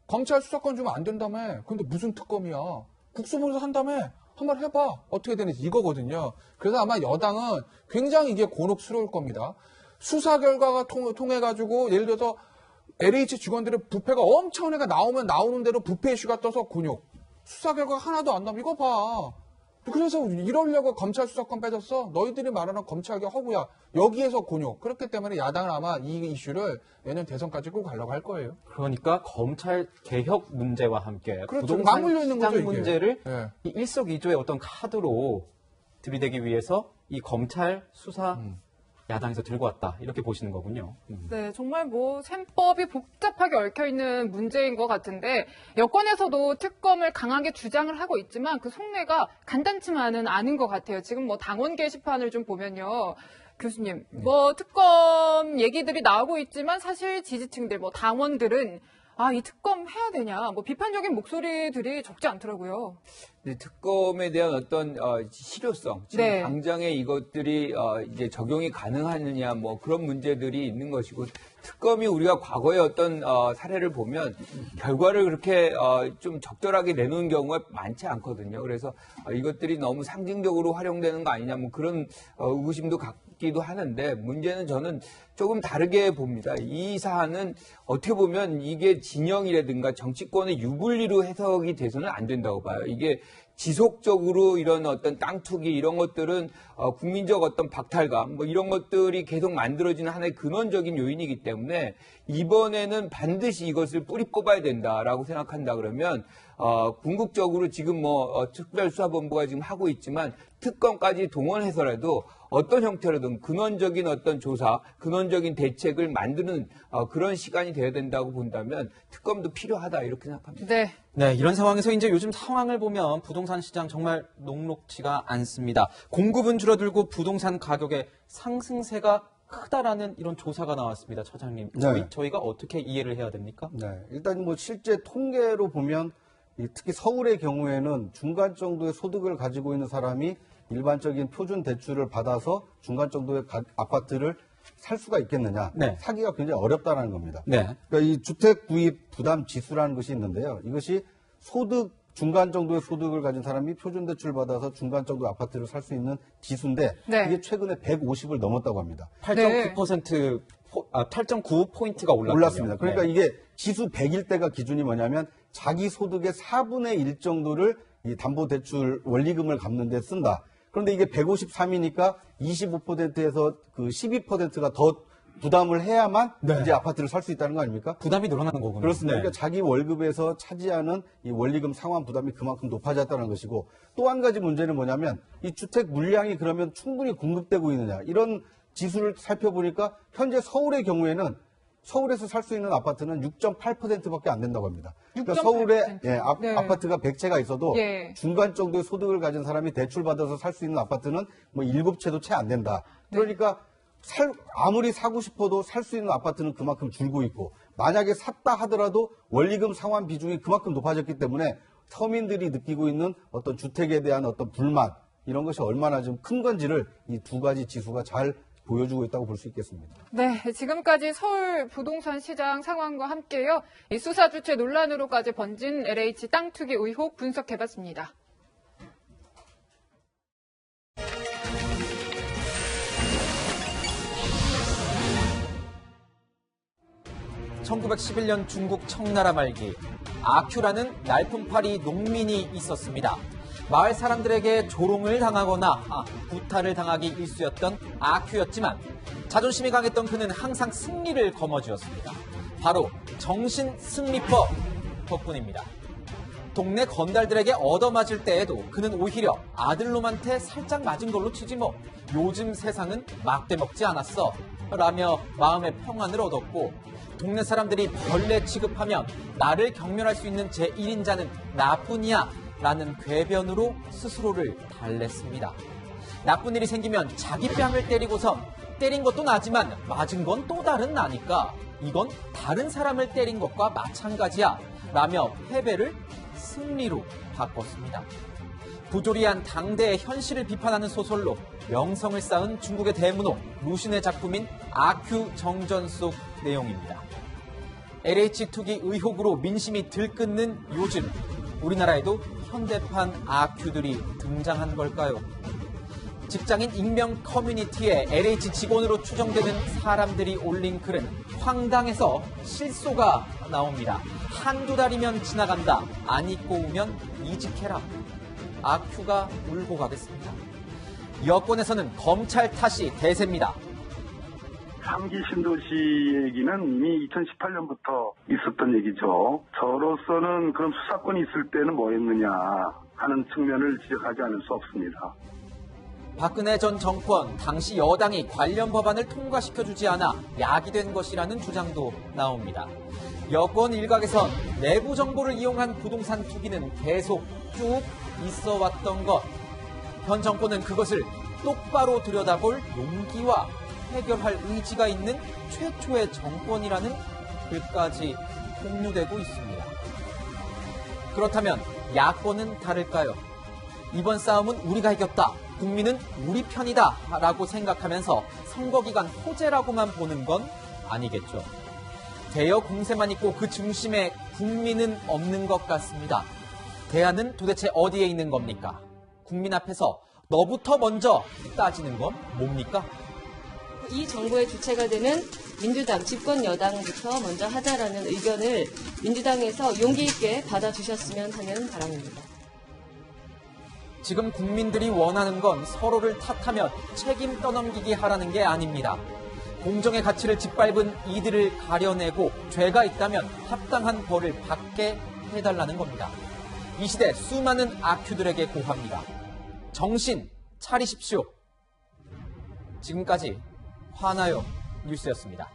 Speaker 8: 검찰 수사권 주면 안 된다며. 근데 무슨 특검이야. 국수본에서 한다며. 한번 해봐. 어떻게 되는지 이거거든요. 그래서 아마 여당은 굉장히 이게 곤혹스러울 겁니다. 수사 결과가 통해가지고 예를 들어서 LH 직원들의 부패가 엄청나게 나오면 나오는 대로 부패 이슈가 떠서 곤욕. 수사 결과가 하나도 안 나오면 이거 봐. 그래서 이러려고 검찰 수사권 빼줬어? 너희들이 말하는 검찰개혁 허구야. 여기에서 곤욕. 그렇기 때문에 야당은 아마 이 이슈를 내년 대선까지 끌고 가려고 할 거예요.
Speaker 1: 그러니까 검찰 개혁 문제와 함께
Speaker 8: 그렇죠.
Speaker 1: 부동산
Speaker 8: 맞물려 있는
Speaker 1: 시장
Speaker 8: 거죠, 이게.
Speaker 1: 문제를
Speaker 8: 네.
Speaker 1: 이 일석이조의 어떤 카드로 들이대기 위해서 이 검찰 수사 야당에서 들고 왔다. 이렇게 보시는 거군요.
Speaker 2: 네, 정말 뭐 셈법이 복잡하게 얽혀있는 문제인 것 같은데 여권에서도 특검을 강하게 주장을 하고 있지만 그 속내가 간단치만은 않은 것 같아요. 지금 뭐 당원 게시판을 좀 보면요. 교수님, 뭐 특검 얘기들이 나오고 있지만 사실 지지층들, 뭐 당원들은 이 특검 해야 되냐, 뭐 비판적인 목소리들이 적지 않더라고요.
Speaker 7: 특검에 대한 어떤 실효성, 지금
Speaker 2: 네.
Speaker 7: 당장에 이것들이 이제 적용이 가능하느냐, 뭐 그런 문제들이 있는 것이고, 특검이 우리가 과거의 어떤 사례를 보면 결과를 그렇게 좀 적절하게 내놓은 경우가 많지 않거든요. 그래서 이것들이 너무 상징적으로 활용되는 거 아니냐, 뭐 그런 의구심도 갖기도 하는데, 문제는 저는 조금 다르게 봅니다. 이 사안은 어떻게 보면 이게 진영이라든가 정치권의 유불리로 해석이 돼서는 안 된다고 봐요. 이게 지속적으로 이런 어떤 땅 투기 이런 것들은 국민적 어떤 박탈감 뭐 이런 것들이 계속 만들어지는 하나의 근원적인 요인이기 때문에 이번에는 반드시 이것을 뿌리 뽑아야 된다라고 생각한다 그러면 궁극적으로 지금 뭐 특별수사본부가 지금 하고 있지만 특검까지 동원해서라도 어떤 형태로든 근원적인 어떤 조사, 근원적인 대책을 만드는 그런 시간이 되어야 된다고 본다면 특검도 필요하다 이렇게 생각합니다.
Speaker 2: 네.
Speaker 1: 네, 이런 상황에서 이제 요즘 상황을 보면 부동산 시장 정말 녹록지가 않습니다. 공급은 줄어들고 부동산 가격의 상승세가 크다라는 이런 조사가 나왔습니다. 차장님,
Speaker 6: 네.
Speaker 1: 저희가 어떻게 이해를 해야 됩니까?
Speaker 6: 네, 일단 뭐 실제 통계로 보면 특히 서울의 경우에는 중간 정도의 소득을 가지고 있는 사람이 일반적인 표준 대출을 받아서 중간 정도의 아파트를 살 수가 있겠느냐.
Speaker 1: 네.
Speaker 6: 사기가 굉장히 어렵다는 겁니다.
Speaker 1: 네.
Speaker 6: 그러니까 이 주택 구입 부담 지수라는 것이 있는데요. 이것이 중간 정도의 소득을 가진 사람이 표준 대출 받아서 중간 정도의 아파트를 살 수 있는 지수인데
Speaker 2: 네.
Speaker 6: 이게 최근에 150을 넘었다고 합니다.
Speaker 1: 8.9% 8.9포인트가
Speaker 6: 올랐습니다. 그러니까
Speaker 1: 네.
Speaker 6: 이게 지수 100일 때가 기준이 뭐냐면 자기 소득의 4분의 1 정도를 이 담보대출 원리금을 갚는 데 쓴다. 그런데 이게 153이니까 25%에서 그 12%가 더 부담을 해야만
Speaker 1: 네.
Speaker 6: 이제 아파트를 살 수 있다는 거 아닙니까?
Speaker 1: 부담이 늘어나는 거군요.
Speaker 6: 그렇습니다.
Speaker 1: 네.
Speaker 6: 그러니까 자기 월급에서 차지하는 이 원리금 상환 부담이 그만큼 높아졌다는 것이고 또 한 가지 문제는 뭐냐면 이 주택 물량이 그러면 충분히 공급되고 있느냐 이런 지수를 살펴보니까 현재 서울의 경우에는 서울에서 살 수 있는 아파트는 6.8%밖에 안 된다고 합니다. 그러니까
Speaker 2: 6.8%.
Speaker 6: 서울에
Speaker 2: 네.
Speaker 6: 아파트가 100채가 있어도
Speaker 2: 예.
Speaker 6: 중간 정도의 소득을 가진 사람이 대출받아서 살 수 있는 아파트는 뭐 7채도 채 안 된다. 그러니까 아무리 사고 싶어도 살 수 있는 아파트는 그만큼 줄고 있고 만약에 샀다 하더라도 원리금 상환 비중이 그만큼 높아졌기 때문에 서민들이 느끼고 있는 어떤 주택에 대한 어떤 불만 이런 것이 얼마나 좀 큰 건지를 이 두 가지 지수가 잘 보여주고 있다고 볼 수 있겠습니다.
Speaker 2: 네, 지금까지 서울 부동산 시장 상황과 함께요. 이 수사 주체 논란으로까지 번진 LH 땅 투기 의혹 분석해봤습니다.
Speaker 1: 1911년 중국 청나라 말기 아큐라는 날품팔이 농민이 있었습니다. 마을 사람들에게 조롱을 당하거나 구타를 당하기 일쑤였던 아큐였지만 자존심이 강했던 그는 항상 승리를 거머쥐었습니다. 바로 정신승리법 덕분입니다. 동네 건달들에게 얻어맞을 때에도 그는 오히려 아들놈한테 살짝 맞은 걸로 치지 뭐 요즘 세상은 막대 먹지 않았어 라며 마음의 평안을 얻었고 동네 사람들이 벌레 취급하면 나를 경멸할 수 있는 제1인자는 나뿐이야 라는 궤변으로 스스로를 달랬습니다. 나쁜 일이 생기면 자기 뺨을 때리고선 때린 것도 나지만 맞은 건 또 다른 나니까 이건 다른 사람을 때린 것과 마찬가지야 라며 패배를 승리로 바꿨습니다. 부조리한 당대의 현실을 비판하는 소설로 명성을 쌓은 중국의 대문호 루신의 작품인 아큐 정전 속 내용입니다. LH 투기 의혹으로 민심이 들끓는 요즘 우리나라에도 현대판 아큐들이 등장한 걸까요? 직장인 익명 커뮤니티에 LH 직원으로 추정되는 사람들이 올린 글은 황당해서 실소가 나옵니다. 한두 달이면 지나간다. 안 잊고 오면 이직해라. 아큐가 울고 가겠습니다. 여권에서는 검찰 탓이 대세입니다.
Speaker 12: 3기 신도시 얘기는 이미 2018년부터 있었던 얘기죠. 저로서는 그런 수사권이 있을 때는 뭐 했느냐 하는 측면을 지적하지 않을 수 없습니다.
Speaker 1: 박근혜 전 정권 당시 여당이 관련 법안을 통과시켜주지 않아 약이 된 것이라는 주장도 나옵니다. 여권 일각에선 내부 정보를 이용한 부동산 투기는 계속 쭉 있어 왔던 것. 현 정권은 그것을 똑바로 들여다볼 용기와 해결할 의지가 있는 최초의 정권이라는 글까지 공유되고 있습니다. 그렇다면 야권은 다를까요? 이번 싸움은 우리가 이겼다. 국민은 우리 편이다. 라고 생각하면서 선거기간 호재라고만 보는 건 아니겠죠. 대여 공세만 있고 그 중심에 국민은 없는 것 같습니다. 대안은 도대체 어디에 있는 겁니까? 국민 앞에서 너부터 먼저 따지는 건 뭡니까?
Speaker 13: 이 정부의 주체가 되는 민주당, 집권 여당부터 먼저 하자라는 의견을 민주당에서 용기 있게 받아주셨으면 하는 바람입니다.
Speaker 1: 지금 국민들이 원하는 건 서로를 탓하며 책임 떠넘기기 하라는 게 아닙니다. 공정의 가치를 짓밟은 이들을 가려내고 죄가 있다면 합당한 벌을 받게 해달라는 겁니다. 이 시대 수많은 아큐들에게 고합니다. 정신 차리십시오. 지금까지 화나요 뉴스였습니다.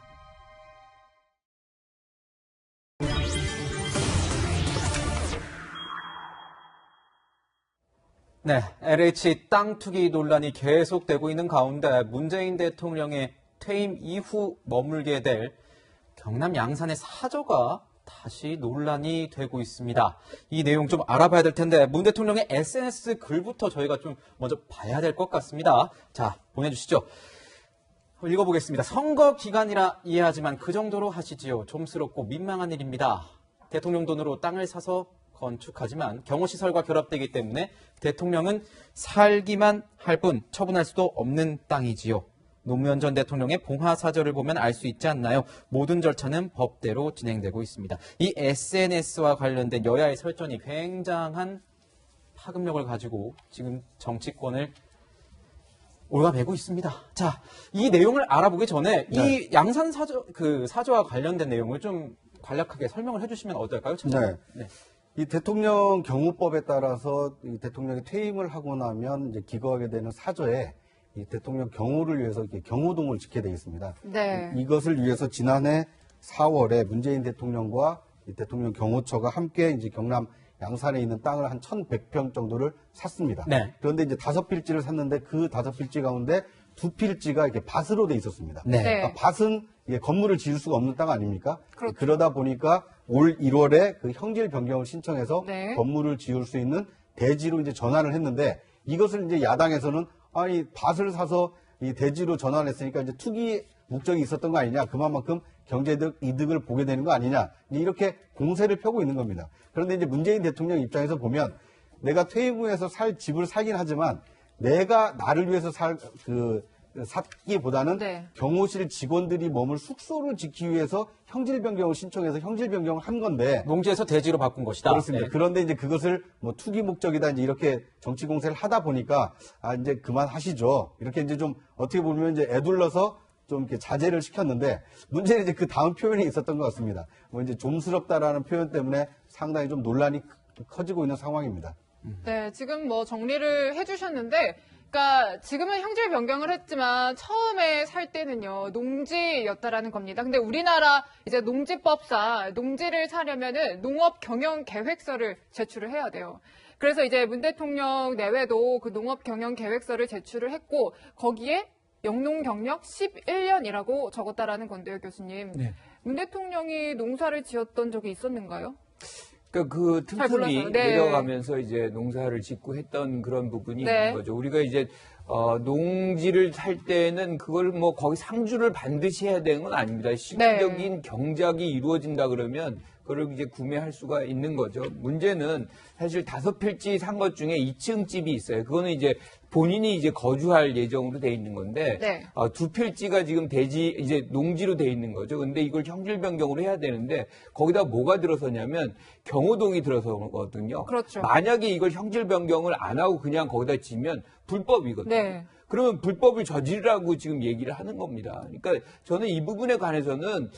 Speaker 1: 네, LH 땅 투기 논란이 계속되고 있는 가운데 문재인 대통령의 퇴임 이후 머물게 될 경남 양산의 사저가 다시 논란이 되고 있습니다. 이 내용 좀 알아봐야 될 텐데 문 대통령의 SNS 글부터 저희가 좀 먼저 봐야 될 것 같습니다. 자, 보내주시죠. 읽어보겠습니다. 선거 기간이라 이해하지만 그 정도로 하시지요. 좀스럽고 민망한 일입니다. 대통령 돈으로 땅을 사서 건축하지만 경호시설과 결합되기 때문에 대통령은 살기만 할 뿐 처분할 수도 없는 땅이지요. 노무현 전 대통령의 봉화사절을 보면 알 수 있지 않나요? 모든 절차는 법대로 진행되고 있습니다. 이 SNS와 관련된 여야의 설전이 굉장한 파급력을 가지고 지금 정치권을 올가매고 있습니다. 자, 이 내용을 알아보기 전에 이 양산 사저와 관련된 내용을 좀 간략하게 설명을 해주시면 어떨까요?
Speaker 6: 네. 이 대통령 경호법에 따라서 이 대통령이 퇴임을 하고 나면 이제 기거하게 되는 사저에 이 대통령 경호를 위해서 이렇게 경호동을 짓게 되어 있습니다.
Speaker 2: 네.
Speaker 6: 이것을 위해서 지난해 4월에 문재인 대통령과 이 대통령 경호처가 함께 이제 경남 양산에 있는 땅을 한 1,100평 정도를 샀습니다.
Speaker 1: 네.
Speaker 6: 그런데 이제 5필지를 샀는데 그 5필지 가운데 2필지가 이렇게 밭으로 돼 있었습니다.
Speaker 1: 네.
Speaker 6: 그러니까 밭은 이게 건물을 지을 수가 없는 땅 아닙니까?
Speaker 2: 그렇죠.
Speaker 6: 그러다 보니까 올 1월에 그 형질 변경을 신청해서
Speaker 2: 네.
Speaker 6: 건물을 지을 수 있는 대지로 이제 전환을 했는데 이것을 이제 야당에서는 아니 밭을 사서 이 대지로 전환했으니까 이제 투기 목적이 있었던 거 아니냐, 그만큼 경제적 이득을 보게 되는 거 아니냐, 이렇게 공세를 펴고 있는 겁니다. 그런데 이제 문재인 대통령 입장에서 보면 내가 퇴임 후에서 살 집을 사긴 하지만 내가 나를 위해서 샀기보다는
Speaker 2: 네.
Speaker 6: 경호실 직원들이 머물 숙소를 짓기 위해서 형질 변경을 신청해서 형질 변경을 한 건데
Speaker 1: 농지에서 대지로 바꾼 것이다.
Speaker 6: 그렇습니다.
Speaker 1: 네.
Speaker 6: 그런데 이제 그것을 뭐 투기 목적이다 이제 이렇게 정치 공세를 하다 보니까 이제 그만하시죠. 이렇게 이제 좀 어떻게 보면 이제 애둘러서 좀 이렇게 자제를 시켰는데 문제는 이제 그 다음 표현이 있었던 것 같습니다. 뭐 이제 좀스럽다라는 표현 때문에 상당히 좀 논란이 커지고 있는 상황입니다.
Speaker 2: 네, 지금 뭐 정리를 해주셨는데 그러니까 지금은 형질 변경을 했지만 처음에 살 때는요 농지였다라는 겁니다. 근데 우리나라 이제 농지법상 농지를 사려면은 농업 경영 계획서를 제출을 해야 돼요. 그래서 이제 문 대통령 내외도 그 농업 경영 계획서를 제출을 했고 거기에 영농 경력 11년이라고 적었다라는 건데요, 교수님.
Speaker 7: 네.
Speaker 2: 문 대통령이 농사를 지었던 적이 있었는가요?
Speaker 7: 그러니까 그
Speaker 2: 잘
Speaker 7: 틈틈이
Speaker 2: 몰라서요. 네.
Speaker 7: 내려가면서 이제 농사를 짓고 했던 그런 부분이
Speaker 2: 네.
Speaker 7: 있는 거죠. 우리가 이제 농지를 살 때는 그걸 뭐 거기 상주를 반드시 해야 되는 건 아닙니다. 실질적인 경작이 이루어진다 그러면 그걸 이제 구매할 수가 있는 거죠. 문제는 사실 5필지 산 것 중에 2층 집이 있어요. 그거는 이제 본인이 이제 거주할 예정으로 돼 있는 건데,
Speaker 2: 네.
Speaker 7: 2필지가 지금 대지, 이제 농지로 돼 있는 거죠. 근데 이걸 형질 변경으로 해야 되는데, 거기다 뭐가 들어서냐면, 경호동이 들어서거든요.
Speaker 2: 그렇죠.
Speaker 7: 만약에 이걸 형질 변경을 안 하고 그냥 거기다 지면 불법이거든요.
Speaker 2: 네.
Speaker 7: 그러면 불법을 저지르라고 지금 얘기를 하는 겁니다. 그러니까 저는 이 부분에 관해서는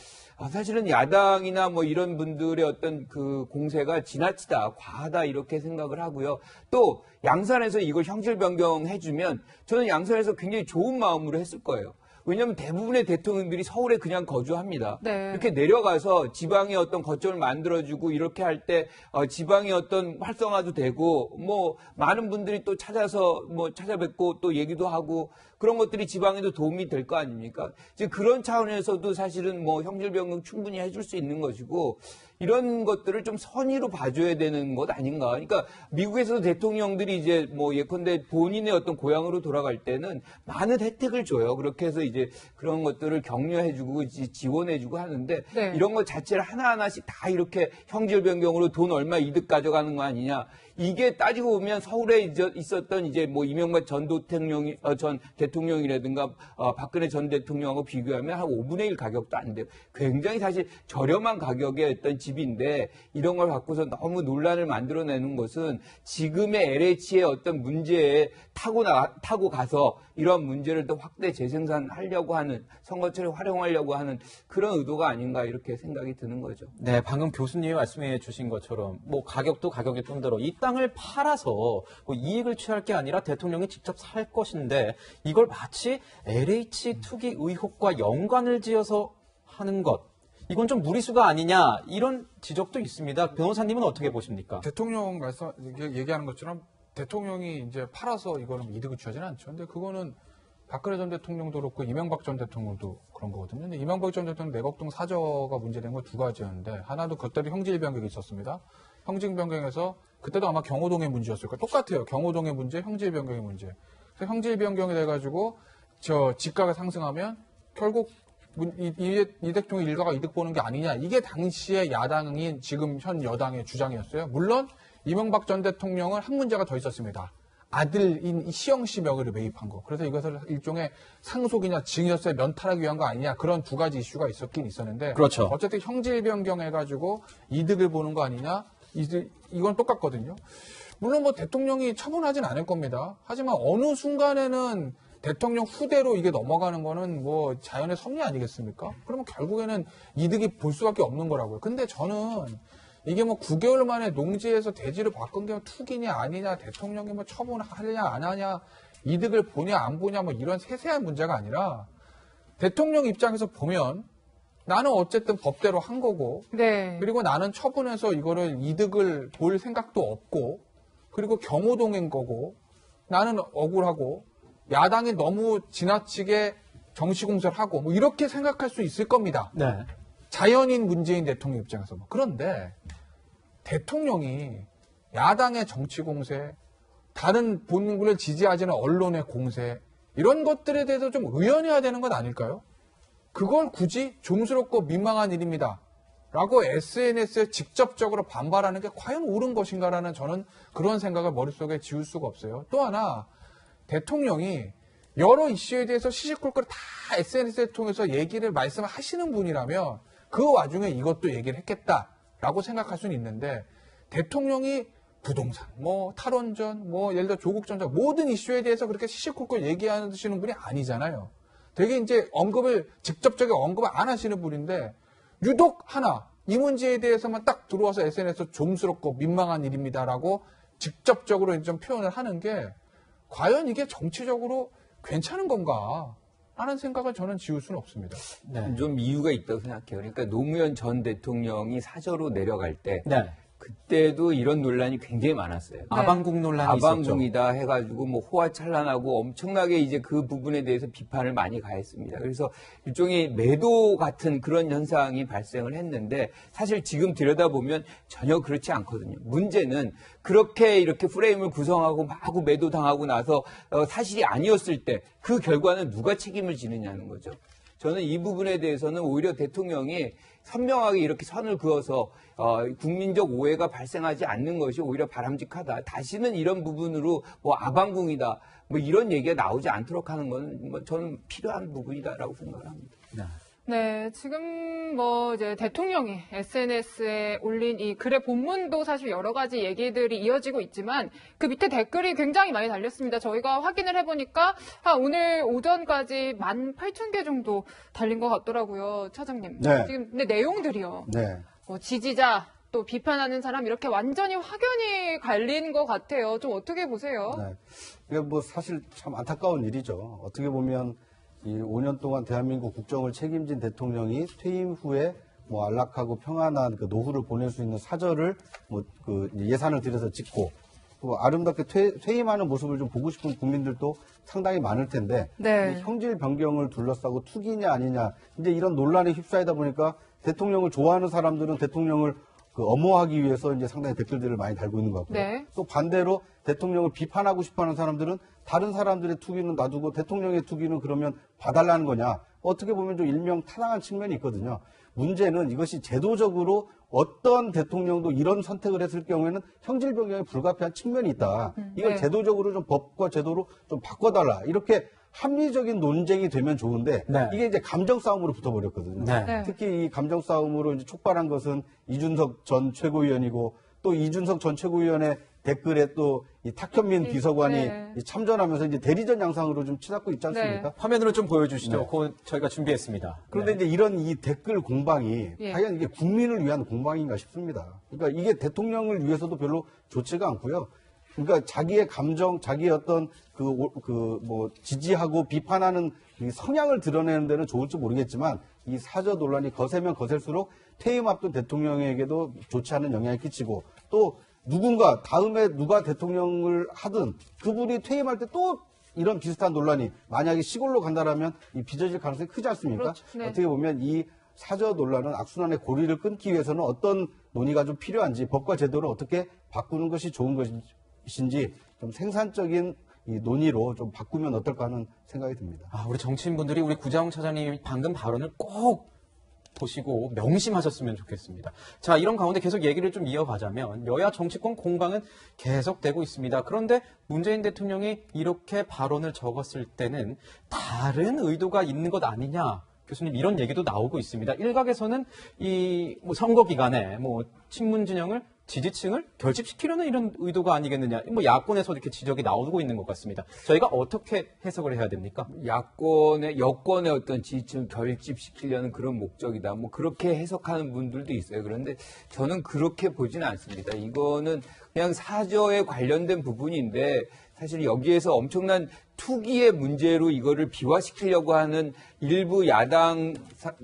Speaker 7: 사실은 야당이나 뭐 이런 분들의 어떤 그 공세가 지나치다, 과하다 이렇게 생각을 하고요. 또 양산에서 이걸 형질 변경해주면 저는 양산에서 굉장히 좋은 마음으로 했을 거예요. 왜냐하면 대부분의 대통령들이 서울에 그냥 거주합니다.
Speaker 2: 네.
Speaker 7: 이렇게 내려가서 지방의 어떤 거점을 만들어주고 이렇게 할 때 지방의 어떤 활성화도 되고 뭐 많은 분들이 또 찾아서 뭐 찾아뵙고 또 얘기도 하고 그런 것들이 지방에도 도움이 될 거 아닙니까? 이제 그런 차원에서도 사실은 뭐 형질 변경 충분히 해줄 수 있는 것이고 이런 것들을 좀 선의로 봐줘야 되는 것 아닌가. 그러니까 미국에서도 대통령들이 이제 뭐 예컨대 본인의 어떤 고향으로 돌아갈 때는 많은 혜택을 줘요. 그렇게 해서 이제 그런 것들을 격려해주고 지원해주고 하는데
Speaker 2: 네.
Speaker 7: 이런 것 자체를 하나하나씩 다 이렇게 형질 변경으로 돈 얼마 이득 가져가는 거 아니냐. 이게 따지고 보면 서울에 있었던 이제 뭐 이명박 전 대통령이라든가 박근혜 전 대통령하고 비교하면 한 5분의 1 가격도 안 돼요. 굉장히 사실 저렴한 가격의 어떤 집인데 이런 걸 갖고서 너무 논란을 만들어내는 것은 지금의 LH의 어떤 문제에 타고 가서 이런 문제를 또 확대 재생산하려고 하는 선거철에 활용하려고 하는 그런 의도가 아닌가 이렇게 생각이 드는 거죠.
Speaker 1: 네, 방금 교수님이 말씀해 주신 것처럼 뭐 가격도 가격일 뿐더러 이 땅을 팔아서 뭐 이익을 취할 게 아니라 대통령이 직접 살 것인데 이걸 마치 LH 투기 의혹과 연관을 지어서 하는 것. 이건 좀 무리수가 아니냐 이런 지적도 있습니다. 변호사님은 어떻게 보십니까?
Speaker 8: 대통령 얘기하는 것처럼 대통령이 이제 팔아서 이거는 이득을 취하지는 않죠. 근데 그거는 박근혜 전 대통령도 그렇고 이명박 전 대통령도 그런 거거든요. 근데 이명박 전 대통령 내곡동 사저가 문제된 건 2가지였는데 하나도 그때도 형질 변경이 있었습니다. 형질 변경에서 그때도 아마 경호동의 문제였을 거예요. 똑같아요. 경호동의 문제, 형질 변경의 문제. 그래서 형질 변경이 돼가지고 지가가 상승하면 결국 이 대통령 일가가 이득 보는 게 아니냐. 이게 당시에 야당인 지금 현 여당의 주장이었어요. 물론 이명박 전 대통령은 한 문제가 더 있었습니다. 아들인 시영씨 명의를 매입한 거. 그래서 이것을 일종의 상속이냐 증여세 면탈하기 위한 거 아니냐. 그런 2가지 이슈가 있었긴 있었는데.
Speaker 1: 그렇죠.
Speaker 8: 어쨌든 형질 변경해가지고 이득을 보는 거 아니냐. 이건 똑같거든요. 물론 뭐 대통령이 처분하진 않을 겁니다. 하지만 어느 순간에는 대통령 후대로 이게 넘어가는 거는 뭐 자연의 섭리 아니겠습니까? 그러면 결국에는 이득이 볼 수밖에 없는 거라고요. 근데 저는 이게 뭐 9개월 만에 농지에서 대지를 바꾼 게 투기냐 아니냐, 대통령이 뭐 처분하느냐 안 하냐, 이득을 보냐 안 보냐 뭐 이런 세세한 문제가 아니라 대통령 입장에서 보면 나는 어쨌든 법대로 한 거고,
Speaker 2: 네.
Speaker 8: 그리고 나는 처분해서 이거를 이득을 볼 생각도 없고, 그리고 경호동인 거고, 나는 억울하고, 야당이 너무 지나치게 정치공세를 하고, 뭐 이렇게 생각할 수 있을 겁니다.
Speaker 1: 네.
Speaker 8: 자연인 문재인 대통령 입장에서. 그런데 대통령이 야당의 정치공세, 다른 본인을 지지하지 않는 언론의 공세, 이런 것들에 대해서 좀 의연해야 되는 건 아닐까요? 그걸 굳이 좀스럽고 민망한 일입니다. 라고 SNS에 직접적으로 반발하는 게 과연 옳은 것인가라는 저는 그런 생각을 머릿속에 지울 수가 없어요. 또 하나, 대통령이 여러 이슈에 대해서 시시콜콜 다 SNS를 통해서 얘기를 말씀하시는 분이라면 그 와중에 이것도 얘기를 했겠다라고 생각할 수는 있는데 대통령이 부동산, 뭐 탈원전, 뭐 예를 들어 조국 전쟁 모든 이슈에 대해서 그렇게 시시콜콜 얘기하시는 분이 아니잖아요. 되게 이제 직접적인 언급을 안 하시는 분인데 유독 하나 이 문제에 대해서만 딱 들어와서 SNS에서 좀스럽고 민망한 일입니다라고 직접적으로 좀 표현을 하는 게 과연 이게 정치적으로 괜찮은 건가 하는 생각을 저는 지울 수는 없습니다.
Speaker 1: 네.
Speaker 7: 좀 이유가 있다고 생각해요. 그러니까 노무현 전 대통령이 사저로 내려갈 때
Speaker 1: 네.
Speaker 7: 그때도 이런 논란이 굉장히 많았어요.
Speaker 1: 아방궁 논란이 있었죠.
Speaker 7: 아방궁이다 해가지고 뭐 호화찬란하고 엄청나게 이제 그 부분에 대해서 비판을 많이 가했습니다. 그래서 일종의 매도 같은 그런 현상이 발생을 했는데 사실 지금 들여다보면 전혀 그렇지 않거든요. 문제는 그렇게 이렇게 프레임을 구성하고 마구 매도당하고 나서 사실이 아니었을 때 그 결과는 누가 책임을 지느냐는 거죠. 저는 이 부분에 대해서는 오히려 대통령이 선명하게 이렇게 선을 그어서 국민적 오해가 발생하지 않는 것이 오히려 바람직하다. 다시는 이런 부분으로 뭐 아방궁이다, 뭐 이런 얘기가 나오지 않도록 하는 건 뭐 저는 필요한 부분이다라고 생각을 합니다.
Speaker 2: 네, 지금 뭐 이제 대통령이 SNS에 올린 이 글의 본문도 사실 여러 가지 얘기들이 이어지고 있지만 그 밑에 댓글이 굉장히 많이 달렸습니다. 저희가 확인을 해보니까 오늘 오전까지 18,000개 정도 달린 것 같더라고요, 차장님.
Speaker 6: 네.
Speaker 2: 지금 근데 내용들이요.
Speaker 6: 네.
Speaker 2: 뭐 지지자 또 비판하는 사람 이렇게 완전히 확연히 갈린 것 같아요. 좀 어떻게 보세요?
Speaker 6: 네. 이게 뭐 사실 참 안타까운 일이죠. 어떻게 보면 이 5년 동안 대한민국 국정을 책임진 대통령이 퇴임 후에 뭐 안락하고 평안한 그 노후를 보낼 수 있는 사절을 뭐 그 예산을 들여서 짓고 또 아름답게 퇴임하는 모습을 좀 보고 싶은 국민들도 상당히 많을 텐데
Speaker 2: 네.
Speaker 6: 이 형질 변경을 둘러싸고 투기냐 아니냐 이제 이런 논란에 휩싸이다 보니까 대통령을 좋아하는 사람들은 대통령을 그 엄호하기 위해서 이제 상당히 댓글들을 많이 달고 있는 것 같고요.
Speaker 2: 네.
Speaker 6: 또 반대로 대통령을 비판하고 싶어하는 사람들은 다른 사람들의 투기는 놔두고 대통령의 투기는 그러면 봐달라는 거냐. 어떻게 보면 좀 일명 타당한 측면이 있거든요. 문제는 이것이 제도적으로 어떤 대통령도 이런 선택을 했을 경우에는 형질 변경에 불가피한 측면이 있다. 이걸
Speaker 2: 네.
Speaker 6: 제도적으로 좀 법과 제도로 좀 바꿔달라. 이렇게 합리적인 논쟁이 되면 좋은데
Speaker 1: 네.
Speaker 6: 이게 이제 감정 싸움으로 붙어버렸거든요.
Speaker 1: 네.
Speaker 2: 네.
Speaker 6: 특히 이 감정 싸움으로 이제 촉발한 것은 이준석 전 최고위원이고 또 이준석 전 최고위원의 댓글에 또 이 탁현민 비서관이
Speaker 2: 네.
Speaker 6: 이 참전하면서 이제 대리전 양상으로 좀 치닫고 있지 않습니까?
Speaker 1: 화면으로 좀 보여주시죠.
Speaker 6: 네.
Speaker 1: 그거 저희가 준비했습니다.
Speaker 6: 그런데
Speaker 1: 네.
Speaker 6: 이제 이런 이 댓글 공방이
Speaker 2: 예.
Speaker 6: 과연 이게 국민을 위한 공방인가 싶습니다. 그러니까 이게 대통령을 위해서도 별로 좋지가 않고요. 그러니까 자기의 감정, 자기의 어떤 뭐 지지하고 비판하는 이 성향을 드러내는 데는 좋을지 모르겠지만 이 사저 논란이 거세면 거셀수록 퇴임 앞둔 대통령에게도 좋지 않은 영향을 끼치고 또 누군가 다음에 누가 대통령을 하든 그분이 퇴임할 때 또 이런 비슷한 논란이 만약에 시골로 간다라면 이 빚어질 가능성이 크지 않습니까?
Speaker 2: 그렇죠. 네.
Speaker 6: 어떻게 보면 이 사저 논란은 악순환의 고리를 끊기 위해서는 어떤 논의가 좀 필요한지 법과 제도를 어떻게 바꾸는 것이 좋은 것인지 좀 생산적인 이 논의로 좀 바꾸면 어떨까 하는 생각이 듭니다.
Speaker 1: 우리 정치인분들이 우리 구자홍 차장님이 방금 발언을 꼭 보시고 명심하셨으면 좋겠습니다. 자, 이런 가운데 계속 얘기를 좀 이어가자면 여야 정치권 공방은 계속되고 있습니다. 그런데 문재인 대통령이 이렇게 발언을 적었을 때는 다른 의도가 있는 것 아니냐. 교수님 이런 얘기도 나오고 있습니다. 일각에서는 이 선거 기간에 친문 진영을 지지층을 결집시키려는 이런 의도가 아니겠느냐. 야권에서 이렇게 지적이 나오고 있는 것 같습니다. 저희가 어떻게 해석을 해야 됩니까?
Speaker 7: 여권의 어떤 지지층을 결집시키려는 그런 목적이다. 그렇게 해석하는 분들도 있어요. 그런데 저는 그렇게 보지는 않습니다. 이거는 그냥 사저에 관련된 부분인데 사실 여기에서 엄청난 투기의 문제로 이거를 비화시키려고 하는 일부 야당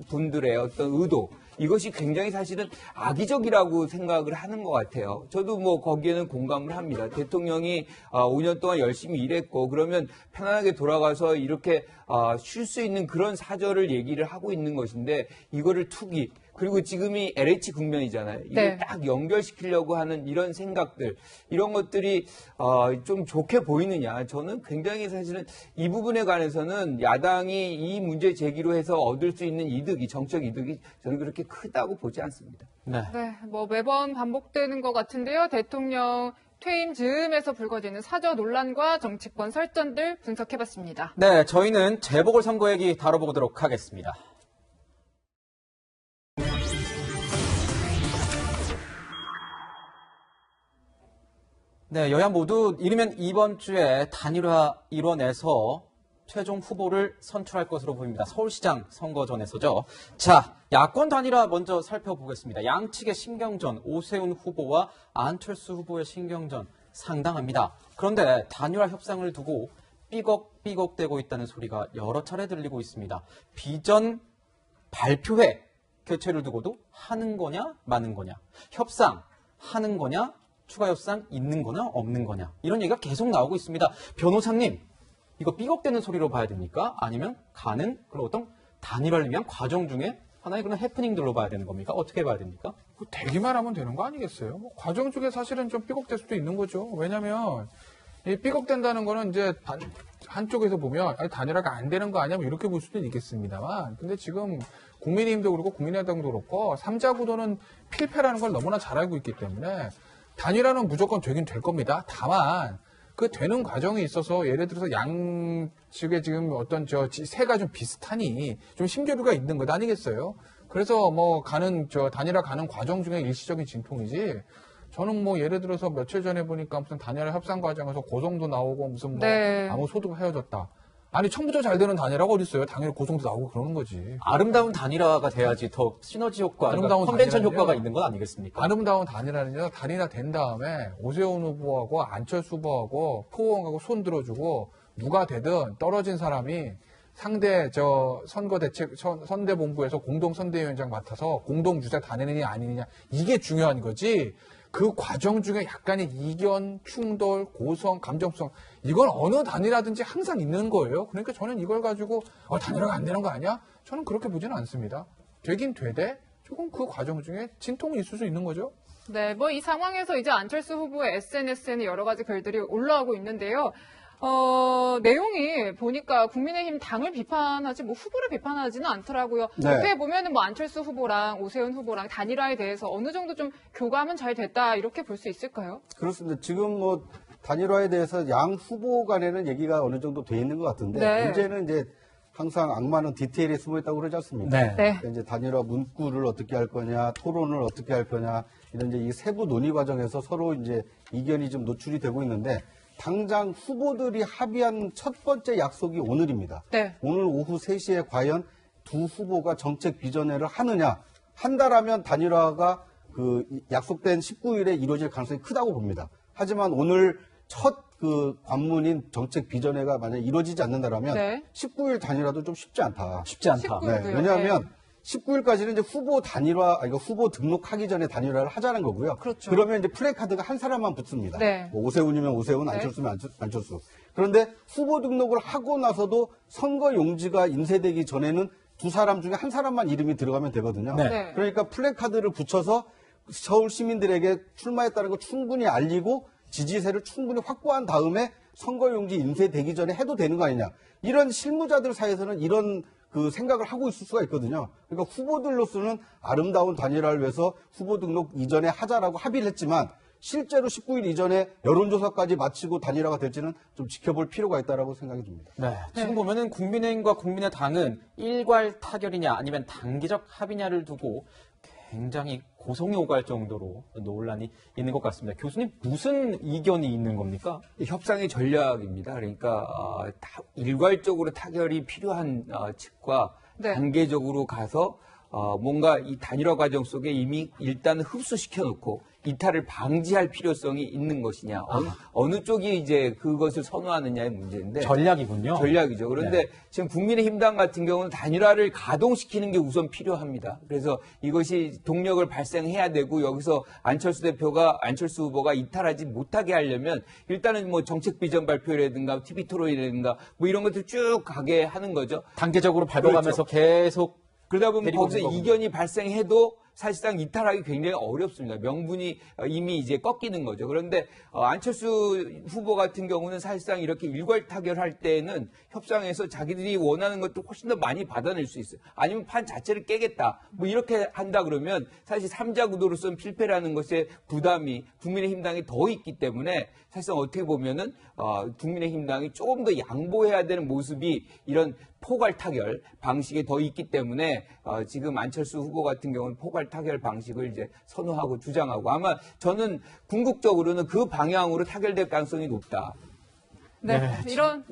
Speaker 7: 분들의 어떤 의도, 이것이 굉장히 사실은 악의적이라고 생각을 하는 것 같아요. 저도 거기에는 공감을 합니다. 대통령이 5년 동안 열심히 일했고 그러면 편안하게 돌아가서 이렇게 쉴 수 있는 그런 사절을 얘기를 하고 있는 것인데 이거를 투기, 그리고 지금이 LH 국면이잖아요. 이걸
Speaker 2: 네.
Speaker 7: 딱 연결시키려고 하는 이런 생각들, 이런 것들이 좀 좋게 보이느냐. 저는 굉장히 사실은 이 부분에 관해서는 야당이 이 문제 제기로 해서 얻을 수 있는 이득이, 정책 이득이 저는 그렇게 크다고 보지 않습니다.
Speaker 1: 네.
Speaker 2: 네, 매번 반복되는 것 같은데요. 대통령 퇴임 즈음에서 불거지는 사저 논란과 정치권 설전들 분석해봤습니다.
Speaker 1: 네, 저희는 재보궐선거 얘기 다뤄보도록 하겠습니다. 네, 여야 모두 이르면 이번 주에 단일화 이뤄내서 최종 후보를 선출할 것으로 보입니다. 서울시장 선거전에서죠. 자, 야권 단일화 먼저 살펴보겠습니다. 양측의 신경전, 오세훈 후보와 안철수 후보의 신경전. 상당합니다. 그런데 단일화 협상을 두고 삐걱삐걱대고 있다는 소리가 여러 차례 들리고 있습니다. 비전 발표회 개최를 두고도 하는 거냐 마는 거냐, 협상 하는 거냐, 추가 협상 있는 거냐 없는 거냐, 이런 얘기가 계속 나오고 있습니다. 변호사님, 이거 삐걱대는 소리로 봐야 됩니까? 아니면 가는 그런 어떤 단일화를 위한 과정 중에 하나의 그런 해프닝들로 봐야 되는 겁니까? 어떻게 봐야 됩니까?
Speaker 8: 되기만 하면 되는 거 아니겠어요? 뭐 과정 중에 사실은 좀 삐걱댈 수도 있는 거죠. 왜냐하면 이 삐걱댄다는 거는 이제 한쪽에서 보면 아니, 단일화가 안 되는 거 아니야? 뭐 이렇게 볼 수도 있겠습니다만, 근데 지금 국민의힘도 그렇고 국민의당도 그렇고 3자 구도는 필패라는 걸 너무나 잘 알고 있기 때문에 단일화는 무조건 되긴 될 겁니다. 다만 그 되는 과정에 있어서 예를 들어서 양측의 지금 어떤 세가 좀 비슷하니 좀 심교류가 있는 것 아니겠어요? 그래서 뭐 단일화 가는 과정 중에 일시적인 진통이지. 저는 뭐 예를 들어서 며칠 전에 보니까 무슨 단일화 협상 과정에서 고성도 나오고 무슨 뭐 아무 소득 헤어졌다. 아니 처음부터 잘 되는 단일화가 어디 있어요? 당연히 고성도 나오고 그러는 거지.
Speaker 1: 아름다운 단일화가 돼야지 더 시너지 효과,
Speaker 8: 아름다운
Speaker 1: 컨벤션 효과가 있는 건 아니겠습니까?
Speaker 8: 아름다운 단일화는요, 단일화 된 다음에 오세훈 후보하고 안철수 후보하고 포옹하고 손 들어주고 누가 되든 떨어진 사람이 상대 선대본부에서 공동선대위원장 맡아서 공동주자 다내느냐 아니느냐, 이게 중요한 거지. 그 과정 중에 약간의 이견, 충돌, 고성, 감정성, 이건 어느 단일화든지 항상 있는 거예요. 그러니까 저는 이걸 가지고 단일화가 안 되는 거 아니야? 저는 그렇게 보지는 않습니다. 되긴 되되 조금 그 과정 중에 진통이 있을 수 있는 거죠.
Speaker 2: 네, 뭐 이 상황에서 이제 안철수 후보의 SNS에는 여러 가지 글들이 올라오고 있는데요. 내용이 보니까 국민의힘 당을 비판하지 뭐 후보를 비판하지는 않더라고요.
Speaker 6: 네.
Speaker 2: 어떻게 보면은 뭐 안철수 후보랑 오세훈 후보랑 단일화에 대해서 어느 정도 좀 교감은 잘 됐다 이렇게 볼 수 있을까요?
Speaker 6: 그렇습니다. 지금 뭐 단일화에 대해서 양 후보 간에는 얘기가 어느 정도 돼 있는 것 같은데
Speaker 2: 네.
Speaker 6: 문제는 이제 항상 악마는 디테일에 숨어 있다고 그러지 않습니까?
Speaker 1: 네.
Speaker 6: 그러니까 이제 단일화 문구를 어떻게 할 거냐, 토론을 어떻게 할 거냐, 이런 이제 이 세부 논의 과정에서 서로 이제 이견이 좀 노출이 되고 있는데, 당장 후보들이 합의한 첫 번째 약속이 오늘입니다.
Speaker 2: 네.
Speaker 6: 오늘 오후 3시에 과연 두 후보가 정책 비전회를 하느냐, 한다라면 단일화가 그 약속된 19일에 이루어질 가능성이 크다고 봅니다. 하지만 오늘 첫 그 관문인 정책 비전회가 만약 이루어지지 않는다라면
Speaker 2: 네.
Speaker 6: 19일 단일화도 좀 쉽지 않다.
Speaker 1: 쉽지 않다.
Speaker 2: 19일.
Speaker 6: 네, 왜냐하면 19일까지는 이제 후보 단일화, 그러니까 후보 등록하기 전에 단일화를 하자는 거고요.
Speaker 2: 그렇죠.
Speaker 6: 그러면 이제 플래카드가 한 사람만 붙습니다.
Speaker 2: 네.
Speaker 6: 뭐 오세훈이면 오세훈,
Speaker 2: 네.
Speaker 6: 안철수면 안철수. 그런데 후보 등록을 하고 나서도 선거 용지가 인쇄되기 전에는 두 사람 중에 한 사람만 이름이 들어가면 되거든요.
Speaker 1: 네.
Speaker 2: 네.
Speaker 6: 그러니까 플래카드를 붙여서 서울 시민들에게 출마했다는 걸 충분히 알리고 지지세를 충분히 확보한 다음에 선거용지 인쇄되기 전에 해도 되는 거 아니냐. 이런 실무자들 사이에서는 이런 그 생각을 하고 있을 수가 있거든요. 그러니까 후보들로서는 아름다운 단일화를 위해서 후보 등록 이전에 하자라고 합의를 했지만 실제로 19일 이전에 여론조사까지 마치고 단일화가 될지는 좀 지켜볼 필요가 있다라고 생각이 듭니다.
Speaker 1: 네. 지금 보면은 국민의힘과 국민의당은 일괄 타결이냐 아니면 단기적 합의냐를 두고 굉장히 고성이 오갈 정도로 논란이 있는 것 같습니다. 교수님, 무슨 이견이 있는 겁니까?
Speaker 7: 협상의 전략입니다. 그러니까 일괄적으로 타결이 필요한 측과
Speaker 2: 네.
Speaker 7: 단계적으로 가서 뭔가 이 단일화 과정 속에 이미 일단 흡수시켜 놓고 이탈을 방지할 필요성이 있는 것이냐, 어느 쪽이 이제 그것을 선호하느냐의 문제인데
Speaker 1: 전략이군요.
Speaker 7: 전략이죠. 그런데
Speaker 1: 네.
Speaker 7: 지금 국민의힘당 같은 경우는 단일화를 가동시키는 게 우선 필요합니다. 그래서 이것이 동력을 발생해야 되고 여기서 안철수 후보가 이탈하지 못하게 하려면 일단은 뭐 정책 비전 발표라든가 TV 토론이라든가 뭐 이런 것들 쭉 가게 하는 거죠.
Speaker 1: 단계적으로 밟아가면서 계속
Speaker 7: 그러다 보면
Speaker 1: 데리고
Speaker 7: 거기서
Speaker 1: 오는 거군요.
Speaker 7: 이견이 발생해도 사실상 이탈하기 굉장히 어렵습니다. 명분이 이미 이제 꺾이는 거죠. 그런데 안철수 후보 같은 경우는 사실상 이렇게 일괄 타결할 때는 협상에서 자기들이 원하는 것도 훨씬 더 많이 받아낼 수 있어요. 아니면 판 자체를 깨겠다. 뭐 이렇게 한다 그러면 사실 3자 구도로서는 필패라는 것의 부담이 국민의힘당이 더 있기 때문에 사실상 어떻게 보면은 국민의힘당이 조금 더 양보해야 되는 모습이 이런 포괄 타결 방식에 더 있기 때문에 지금 안철수 후보 같은 경우는 포괄 타결 방식을 이제 선호하고 주장하고 아마 저는 궁극적으로는 그 방향으로 타결될 가능성이 높다.
Speaker 2: 네,
Speaker 1: 그렇죠.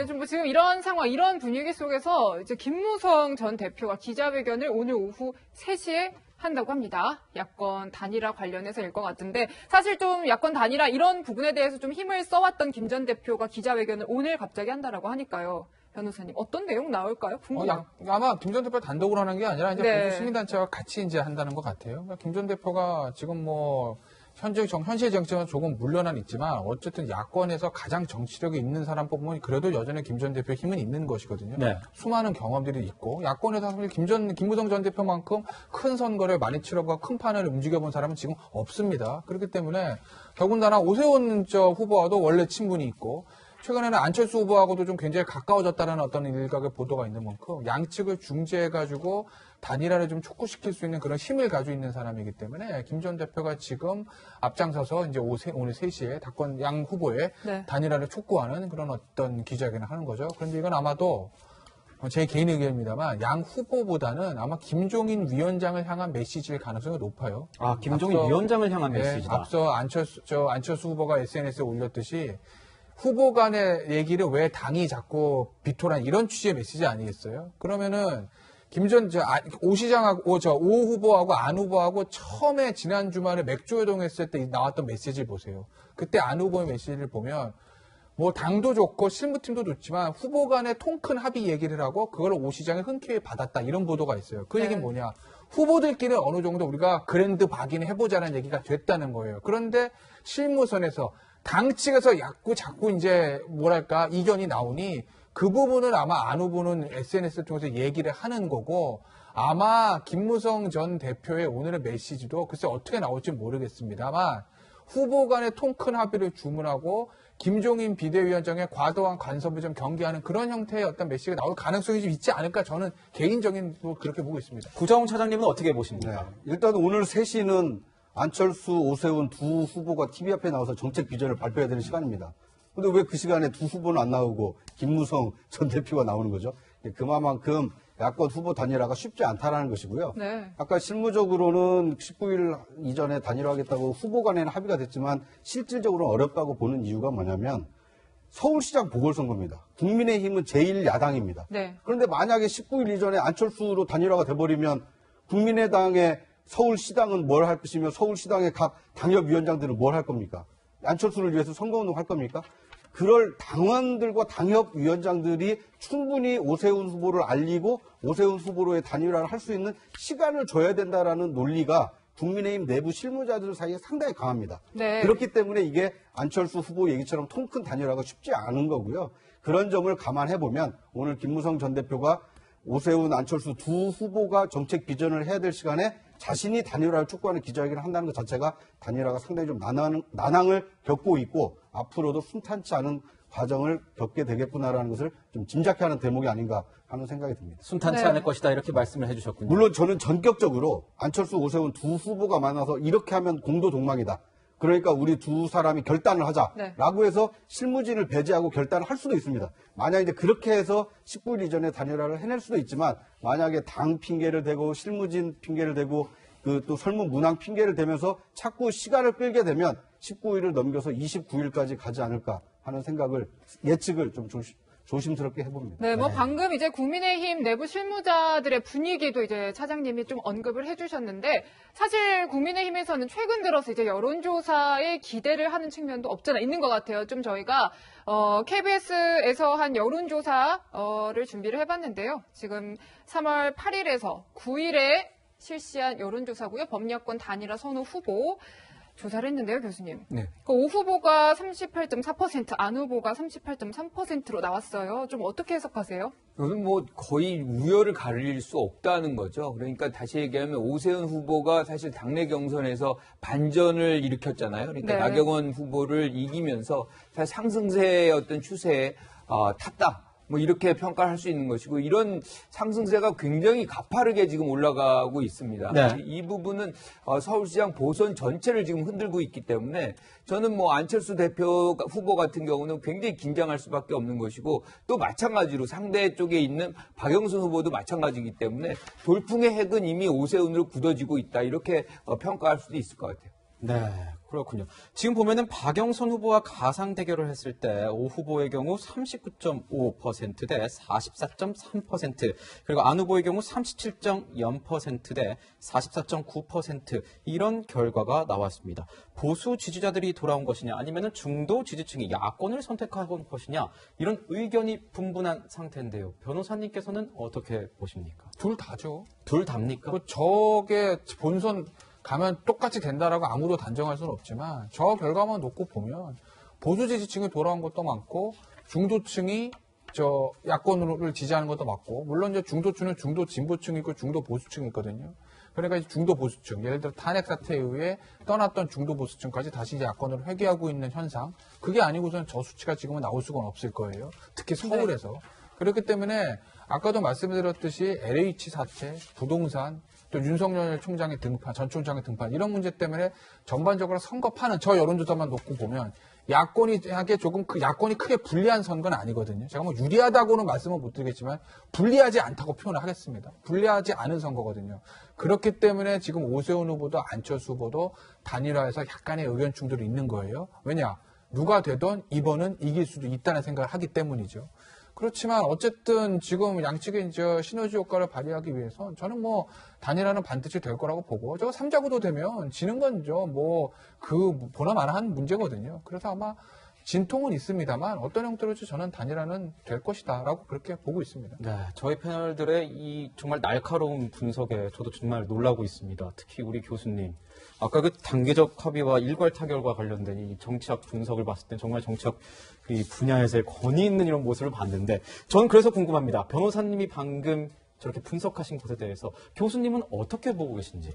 Speaker 2: 좀 지금 이런 상황, 이런 분위기 속에서 이제 김무성 전 대표가 기자회견을 오늘 오후 3시에 한다고 합니다. 야권 단일화 관련해서일 것 같은데 사실 좀 야권 단일화 이런 부분에 대해서 좀 힘을 써왔던 김 전 대표가 기자회견을 오늘 갑자기 한다라고 하니까요. 변호사님 어떤 내용 나올까요? 궁금해요.
Speaker 8: 아마 김 전 대표 단독으로 하는 게 아니라 이제
Speaker 2: 네.
Speaker 8: 보수 시민단체와 같이 이제 한다는 것 같아요. 김 전 대표가 지금 뭐 현실 정치는 조금 물러난 있지만 어쨌든 야권에서 가장 정치력이 있는 사람 뽑으면 그래도 여전히 김 전 대표의 힘은 있는 것이거든요.
Speaker 1: 네.
Speaker 8: 수많은 경험들이 있고 야권에서 사실 김무성 전 대표만큼 큰 선거를 많이 치러보고 큰 판을 움직여본 사람은 지금 없습니다. 그렇기 때문에 더군다나 오세훈 후보와도 원래 친분이 있고 최근에는 안철수 후보하고도 좀 굉장히 가까워졌다는 어떤 일각의 보도가 있는 만큼 양측을 중재해가지고 단일화를 좀 촉구시킬 수 있는 그런 힘을 가지고 있는 사람이기 때문에 김 전 대표가 지금 앞장서서 이제 오늘 3시에 양 후보의
Speaker 2: 네.
Speaker 8: 단일화를 촉구하는 그런 어떤 기자회견을 하는 거죠. 그런데 이건 아마도 제 개인 의견입니다만 양 후보보다는 아마 김종인 위원장을 향한 메시지일 가능성이 높아요.
Speaker 1: 아, 김종인 위원장을 향한 메시지다.
Speaker 8: 앞서 안철수 후보가 SNS에 올렸듯이 후보 간의 얘기를 왜 당이 자꾸 비토란 이런 취지의 메시지 아니겠어요? 그러면은 오 시장하고 오 후보하고 안 후보하고 처음에 지난 주말에 맥주회동 했을 때 나왔던 메시지를 보세요. 그때 안 후보의 메시지를 보면 뭐 당도 좋고 실무팀도 좋지만 후보 간의 통큰 합의 얘기를 하고 그걸 오 시장이 흔쾌히 받았다 이런 보도가 있어요. 그 얘기는 뭐냐? 후보들끼리 어느 정도 우리가 그랜드 박인 해보자는 얘기가 됐다는 거예요. 그런데 실무선에서 당 측에서 자꾸 이제 뭐랄까 이견이 나오니 그 부분을 아마 안 후보는 SNS를 통해서 얘기를 하는 거고 아마 김무성 전 대표의 오늘의 메시지도 글쎄 어떻게 나올지 모르겠습니다만 후보 간의 통큰 합의를 주문하고 김종인 비대위원장의 과도한 간섭을 좀 경계하는 그런 형태의 어떤 메시지가 나올 가능성이 좀 있지 않을까 저는 개인적인 그렇게 보고 있습니다.
Speaker 1: 구정훈 차장님은 어떻게 보십니까?
Speaker 6: 네. 일단 오늘 3시는 안철수, 오세훈 두 후보가 TV 앞에 나와서 정책 비전을 발표해야 되는 시간입니다. 근데 왜 그 시간에 두 후보는 안 나오고 김무성 전 대표가 나오는 거죠? 그만큼 야권 후보 단일화가 쉽지 않다라는 것이고요.
Speaker 2: 네.
Speaker 6: 아까 실무적으로는 19일 이전에 단일화하겠다고 후보 간에는 합의가 됐지만 실질적으로 어렵다고 보는 이유가 뭐냐면 서울시장 보궐선거입니다. 국민의힘은 제1야당입니다.
Speaker 2: 네.
Speaker 6: 그런데 만약에 19일 이전에 안철수로 단일화가 돼버리면 국민의당의 서울시당은 뭘 할 것이며 서울시당의 각 당협위원장들은 뭘 할 겁니까? 안철수를 위해서 선거운동 할 겁니까? 그럴 당원들과 당협위원장들이 충분히 오세훈 후보를 알리고 오세훈 후보로의 단일화를 할 수 있는 시간을 줘야 된다라는 논리가 국민의힘 내부 실무자들 사이에 상당히 강합니다.
Speaker 2: 네.
Speaker 6: 그렇기 때문에 이게 안철수 후보 얘기처럼 통큰 단일화가 쉽지 않은 거고요. 그런 점을 감안해보면 오늘 김무성 전 대표가 오세훈, 안철수 두 후보가 정책 비전을 해야 될 시간에 자신이 단일화를 촉구하는 기자회견을 한다는 것 자체가 단일화가 상당히 좀 난항을 겪고 있고 앞으로도 순탄치 않은 과정을 겪게 되겠구나라는 것을 좀 짐작케 하는 대목이 아닌가 하는 생각이 듭니다.
Speaker 1: 순탄치
Speaker 2: 네.
Speaker 1: 않을 것이다 이렇게 말씀을 해주셨군요.
Speaker 6: 물론 저는 전격적으로 안철수, 오세훈 두 후보가 만나서 이렇게 하면 공도 동망이다. 그러니까 우리 두 사람이 결단을 하자라고 해서 실무진을 배제하고 결단을 할 수도 있습니다. 만약에 이제 그렇게 해서 19일 이전에 단일화를 해낼 수도 있지만 만약에 당 핑계를 대고 실무진 핑계를 대고 그 또 설문 문항 핑계를 대면서 자꾸 시간을 끌게 되면 19일을 넘겨서 29일까지 가지 않을까 하는 예측을 좀 조심스럽게 해봅니다.
Speaker 2: 네, 뭐 방금 이제 국민의힘 내부 실무자들의 분위기도 이제 차장님이 좀 언급을 해주셨는데 사실 국민의힘에서는 최근 들어서 이제 여론조사에 기대를 하는 측면도 없잖아 있는 것 같아요. 좀 저희가 KBS에서 한 여론조사를 준비를 해봤는데요. 지금 3월 8일에서 9일에 실시한 여론조사고요. 범야권 단일화 선호 후보 조사를 했는데요, 교수님.
Speaker 8: 네.
Speaker 2: 오 후보가 38.4%, 안 후보가 38.3%로 나왔어요. 좀 어떻게 해석하세요?
Speaker 7: 이건 뭐 거의 우열을 가릴 수 없다는 거죠. 그러니까 다시 얘기하면 오세훈 후보가 사실 당내 경선에서 반전을 일으켰잖아요. 그러니까
Speaker 2: 네.
Speaker 7: 나경원 후보를 이기면서 사실 상승세의 어떤 추세에 탔다. 뭐 이렇게 평가를 할 수 있는 것이고 이런 상승세가 굉장히 가파르게 지금 올라가고 있습니다.
Speaker 1: 네.
Speaker 7: 이 부분은 서울시장 보선 전체를 지금 흔들고 있기 때문에 저는 뭐 안철수 대표 후보 같은 경우는 굉장히 긴장할 수밖에 없는 것이고 또 마찬가지로 상대 쪽에 있는 박영선 후보도 마찬가지이기 때문에 돌풍의 핵은 이미 오세훈으로 굳어지고 있다 이렇게 평가할 수도 있을 것 같아요.
Speaker 1: 네, 그렇군요. 지금 보면은 박영선 후보와 가상 대결을 했을 때 오 후보의 경우 39.5% 대 44.3%, 그리고 안 후보의 경우 37.0% 대 44.9% 이런 결과가 나왔습니다. 보수 지지자들이 돌아온 것이냐 아니면은 중도 지지층이 야권을 선택한 것이냐 이런 의견이 분분한 상태인데요. 변호사님께서는 어떻게 보십니까?
Speaker 8: 둘 다죠.
Speaker 1: 둘 답니까?
Speaker 8: 저게 본선 가면 똑같이 된다라고 아무도 단정할 수는 없지만 저 결과만 놓고 보면 보수 지지층이 돌아온 것도 많고 중도층이 저 야권을 지지하는 것도 맞고, 물론 이제 중도층은 중도 진보층이 있고 중도 보수층이 있거든요. 그러니까 이제 중도 보수층, 예를 들어 탄핵 사태에 의해 떠났던 중도 보수층까지 다시 이제 야권으로 회귀하고 있는 현상, 그게 아니고서는 저 수치가 지금은 나올 수가 없을 거예요. 특히 서울에서. 그렇기 때문에 아까도 말씀드렸듯이 LH 사태, 부동산, 또 윤석열 총장의 등판, 전 총장의 등판 이런 문제 때문에 전반적으로 선거판은 저 여론조사만 놓고 보면 야권이 크게 불리한 선거는 아니거든요. 제가 뭐 유리하다고는 말씀을 못 드리겠지만 불리하지 않다고 표현을 하겠습니다. 불리하지 않은 선거거든요. 그렇기 때문에 지금 오세훈 후보도 안철수 후보도 단일화해서 약간의 의견 충돌이 있는 거예요. 왜냐? 누가 되든 이번은 이길 수도 있다는 생각을 하기 때문이죠. 그렇지만 어쨌든 지금 양측의 이제 시너지 효과를 발휘하기 위해서 저는 뭐 단일화는 반드시 될 거라고 보고, 저거 3자 구도 되면 지는 건죠. 보나마나한 문제거든요. 그래서 아마 진통은 있습니다만 어떤 형태로도 저는 단일화는 될 것이다라고 그렇게 보고 있습니다.
Speaker 1: 네, 저희 패널들의 이 정말 날카로운 분석에 저도 정말 놀라고 있습니다. 특히 우리 교수님. 아까 그 단계적 합의와 일괄 타결과 관련된 이 정치학 분석을 봤을 때 정말 정치학 이 분야에서의 권위 있는 이런 모습을 봤는데, 저는 그래서 궁금합니다. 변호사님이 방금 저렇게 분석하신 것에 대해서 교수님은 어떻게 보고 계신지.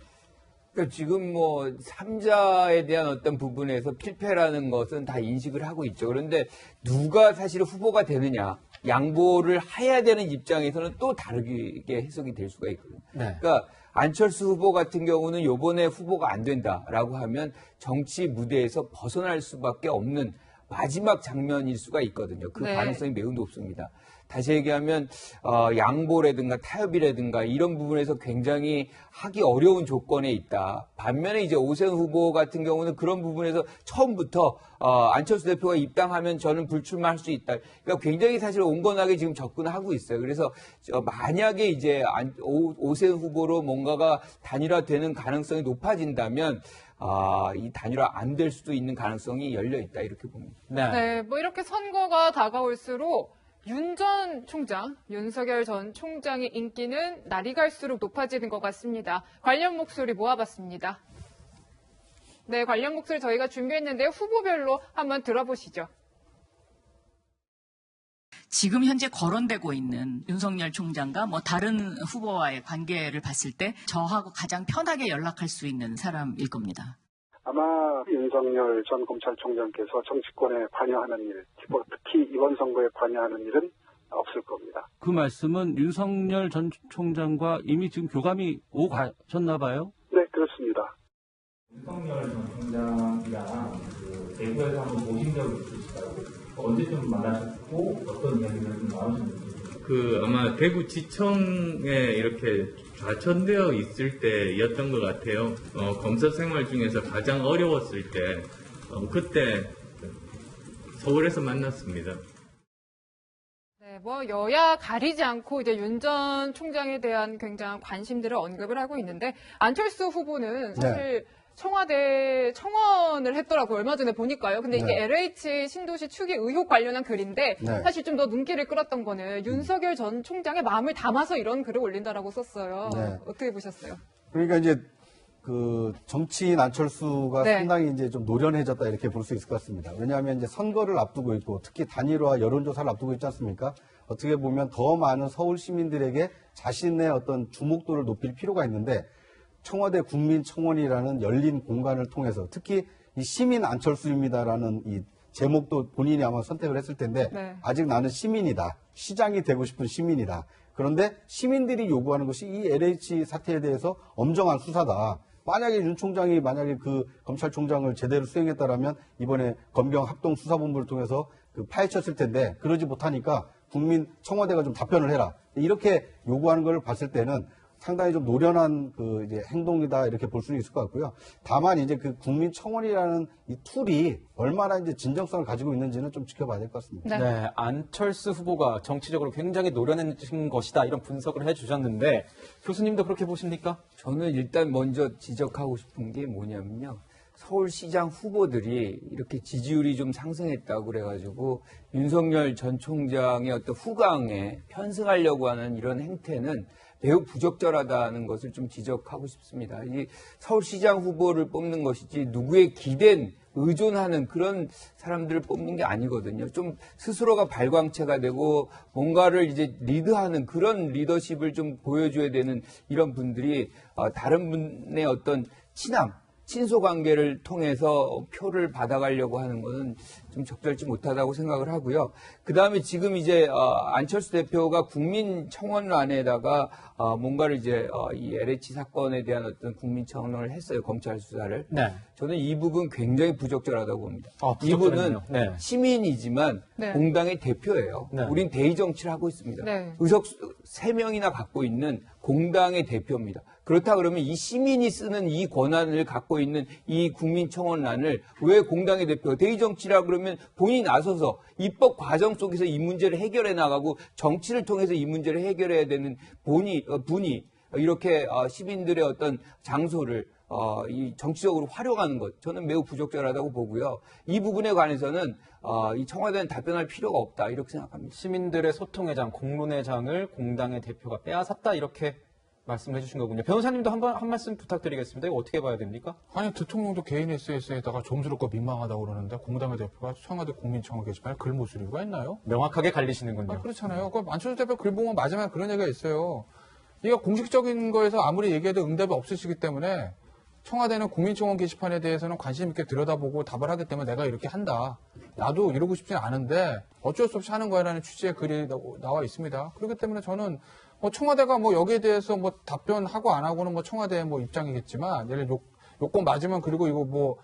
Speaker 7: 그러니까 지금 뭐 3자에 대한 어떤 부분에서 필패라는 것은 다 인식을 하고 있죠. 그런데 누가 사실 후보가 되느냐, 양보를 해야 되는 입장에서는 또 다르게 해석이 될 수가 있거든요.
Speaker 1: 네.
Speaker 7: 그러니까 안철수 후보 같은 경우는 요번에 후보가 안 된다라고 하면 정치 무대에서 벗어날 수밖에 없는 마지막 장면일 수가 있거든요. 그
Speaker 2: 네.
Speaker 7: 가능성이 매우 높습니다. 다시 얘기하면 양보라든가 타협이라든가 이런 부분에서 굉장히 하기 어려운 조건에 있다. 반면에 이제 오세훈 후보 같은 경우는 그런 부분에서 처음부터 안철수 대표가 입당하면 저는 불출마할 수 있다. 그러니까 굉장히 사실 온건하게 지금 접근하고 있어요. 그래서 만약에 이제 오세훈 후보로 뭔가가 단일화되는 가능성이 높아진다면 이 단일화 안 될 수도 있는 가능성이 열려 있다, 이렇게 봅니다.
Speaker 2: 네, 뭐 이렇게 선거가 다가올수록 윤 전 총장, 윤석열 전 총장의 인기는 날이 갈수록 높아지는 것 같습니다. 관련 목소리 모아봤습니다. 네, 관련 목소리 저희가 준비했는데요. 후보별로 한번 들어보시죠.
Speaker 14: 지금 현재 거론되고 있는 윤석열 총장과 뭐 다른 후보와의 관계를 봤을 때 저하고 가장 편하게 연락할 수 있는 사람일 겁니다.
Speaker 12: 아마 윤석열 전 검찰총장께서 정치권에 관여하는 일, 특히 이번 선거에 관여하는 일은 없을 겁니다.
Speaker 15: 그 말씀은 윤석열 전 총장과 이미 지금 교감이 오가셨나 봐요?
Speaker 12: 네, 그렇습니다.
Speaker 16: 윤석열 전 총장이랑 대구에서 한번 보신 적이 있으실까요? 언제쯤 만나셨고 어떤 이야기를 좀 나누셨는지.
Speaker 17: 아마 대구 지청에 이렇게 좌천되어 있을 때였던 것 같아요. 검사 생활 중에서 가장 어려웠을 때, 그때 서울에서 만났습니다.
Speaker 2: 네, 뭐 여야 가리지 않고 이제 윤 전 총장에 대한 굉장한 관심들을 언급을 하고 있는데, 안철수 후보는 사실 청와대 청원을 했더라고요. 얼마 전에 보니까요. 근데 이게 LH 신도시 추기 의혹 관련한 글인데 사실 좀 더 눈길을 끌었던 거는 윤석열 전 총장의 마음을 담아서 이런 글을 올린다라고 썼어요. 어떻게 보셨어요?
Speaker 6: 그러니까 이제 그 정치인 안철수가 상당히 이제 좀 노련해졌다 이렇게 볼 수 있을 것 같습니다. 왜냐하면 이제 선거를 앞두고 있고 특히 단일화 여론조사를 앞두고 있지 않습니까? 어떻게 보면 더 많은 서울 시민들에게 자신의 어떤 주목도를 높일 필요가 있는데, 청와대 국민청원이라는 열린 공간을 통해서 특히 이 시민 안철수입니다라는 이 제목도 본인이 아마 선택을 했을 텐데 아직 나는 시민이다. 시장이 되고 싶은 시민이다. 그런데 시민들이 요구하는 것이 이 LH 사태에 대해서 엄정한 수사다. 만약에 윤 총장이 만약에 그 검찰총장을 제대로 수행했다라면 이번에 검경 합동수사본부를 통해서 파헤쳤을 텐데 그러지 못하니까 국민 청와대가 좀 답변을 해라. 이렇게 요구하는 걸 봤을 때는 상당히 좀 노련한 그 이제 행동이다 이렇게 볼 수는 있을 것 같고요. 다만 이제 그 국민청원이라는 이 툴이 얼마나 이제 진정성을 가지고 있는지는 좀 지켜봐야 될 것 같습니다.
Speaker 1: 네, 안철수 후보가 정치적으로 굉장히 노련해진 것이다 이런 분석을 해주셨는데 교수님도 그렇게 보십니까?
Speaker 7: 저는 일단 먼저 지적하고 싶은 게 뭐냐면요. 서울시장 후보들이 이렇게 지지율이 좀 상승했다고 그래가지고 윤석열 전 총장의 어떤 후광에 편승하려고 하는 이런 행태는 매우 부적절하다는 것을 좀 지적하고 싶습니다. 이 서울시장 후보를 뽑는 것이지 누구의 기댄 의존하는 그런 사람들을 뽑는 게 아니거든요. 좀 스스로가 발광체가 되고 뭔가를 이제 리드하는 그런 리더십을 좀 보여줘야 되는 이런 분들이 다른 분의 어떤 친소 관계를 통해서 표를 받아가려고 하는 것은 좀 적절치 못하다고 생각을 하고요. 그 다음에 지금 이제 안철수 대표가 국민청원란에다가 뭔가를 이제 이 LH 사건에 대한 어떤 국민청원을 했어요. 검찰 수사를.
Speaker 1: 네.
Speaker 7: 저는 이 부분 굉장히 부적절하다고 봅니다.
Speaker 1: 부적절하군요.
Speaker 7: 이분은
Speaker 1: 네.
Speaker 7: 시민이지만
Speaker 2: 네.
Speaker 7: 공당의 대표예요.
Speaker 1: 네.
Speaker 7: 우린 대의 정치를 하고 있습니다.
Speaker 2: 네.
Speaker 7: 의석수 3명이나 갖고 있는 공당의 대표입니다. 그렇다 그러면 이 시민이 쓰는 이 권한을 갖고 있는 이 국민청원란을 왜 공당의 대표가 대의 정치라 그러면 본인이 나서서 입법 과정 속에서 이 문제를 해결해 나가고 정치를 통해서 이 문제를 해결해야 되는 분이 이렇게 시민들의 어떤 장소를 이 정치적으로 활용하는 것 저는 매우 부적절하다고 보고요. 이 부분에 관해서는 이 청와대는 답변할 필요가 없다 이렇게 생각합니다.
Speaker 1: 시민들의 소통의 장, 공론의 장을 공당의 대표가 빼앗았다 이렇게 말씀해 주신 거군요. 변호사님도 한 말씀 부탁드리겠습니다. 이거 어떻게 봐야 됩니까?
Speaker 8: 아니 대통령도 개인 SNS에다가 좀스럽고 민망하다고 그러는데 공당의 대표가 청와대 국민청원 게시판에 글 못 쓰는 이유가 있나요?
Speaker 1: 명확하게 갈리시는군요.
Speaker 8: 그렇잖아요. 그 안철수 대표 글 보면 마지막에 그런 얘기가 있어요. 이거 공식적인 거에서 아무리 얘기해도 응답이 없으시기 때문에 청와대는 국민청원 게시판에 대해서는 관심 있게 들여다보고 답을 하기 때문에 내가 이렇게 한다. 나도 이러고 싶진 않은데 어쩔 수 없이 하는 거야라는 취지의 글이 나와 있습니다. 그렇기 때문에 저는 청와대가 여기에 대해서 답변하고 안 하고는 청와대의 입장이겠지만 예를 요건 맞으면 그리고 이거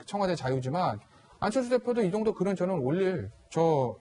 Speaker 8: 청와대 자유지만 안철수 대표도 이 정도 글은 저는 올릴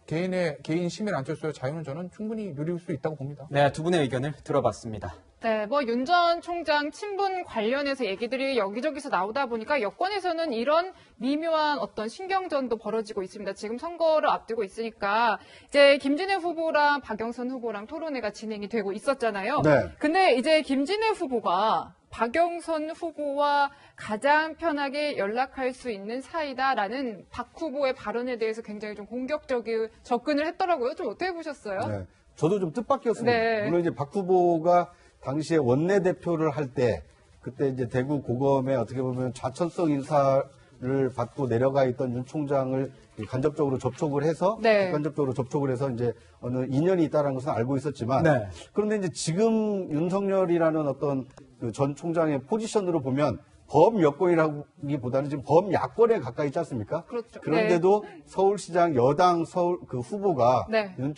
Speaker 8: 개인 시민 안철수의 자유는 저는 충분히 누릴 수 있다고 봅니다.
Speaker 1: 네, 두 분의 의견을 들어봤습니다.
Speaker 2: 네, 윤 전 총장 친분 관련해서 얘기들이 여기저기서 나오다 보니까 여권에서는 이런 미묘한 어떤 신경전도 벌어지고 있습니다. 지금 선거를 앞두고 있으니까 이제 김진애 후보랑 박영선 후보랑 토론회가 진행이 되고 있었잖아요.
Speaker 6: 네.
Speaker 2: 근데 이제 김진애 후보가 박영선 후보와 가장 편하게 연락할 수 있는 사이다라는 박 후보의 발언에 대해서 굉장히 좀 공격적인 접근을 했더라고요. 좀 어떻게 보셨어요?
Speaker 6: 네. 저도 좀 뜻밖이었습니다.
Speaker 2: 네.
Speaker 6: 물론 이제 박 후보가 당시에 원내대표를 할 때 그때 이제 대구 고검에 어떻게 보면 좌천성 인사를 받고 내려가 있던 윤 총장을 간접적으로 접촉을 해서 간접적으로 접촉을 해서 이제 어느 인연이 있다는 것은 알고 있었지만 그런데 이제 지금 윤석열이라는 어떤 그 전 총장의 포지션으로 보면 범여권이라기보다는 지금 범야권에 가까이 있지 않습니까?
Speaker 2: 그렇죠.
Speaker 6: 그런데도 서울시장 여당 그 후보가
Speaker 2: 네.
Speaker 6: 윤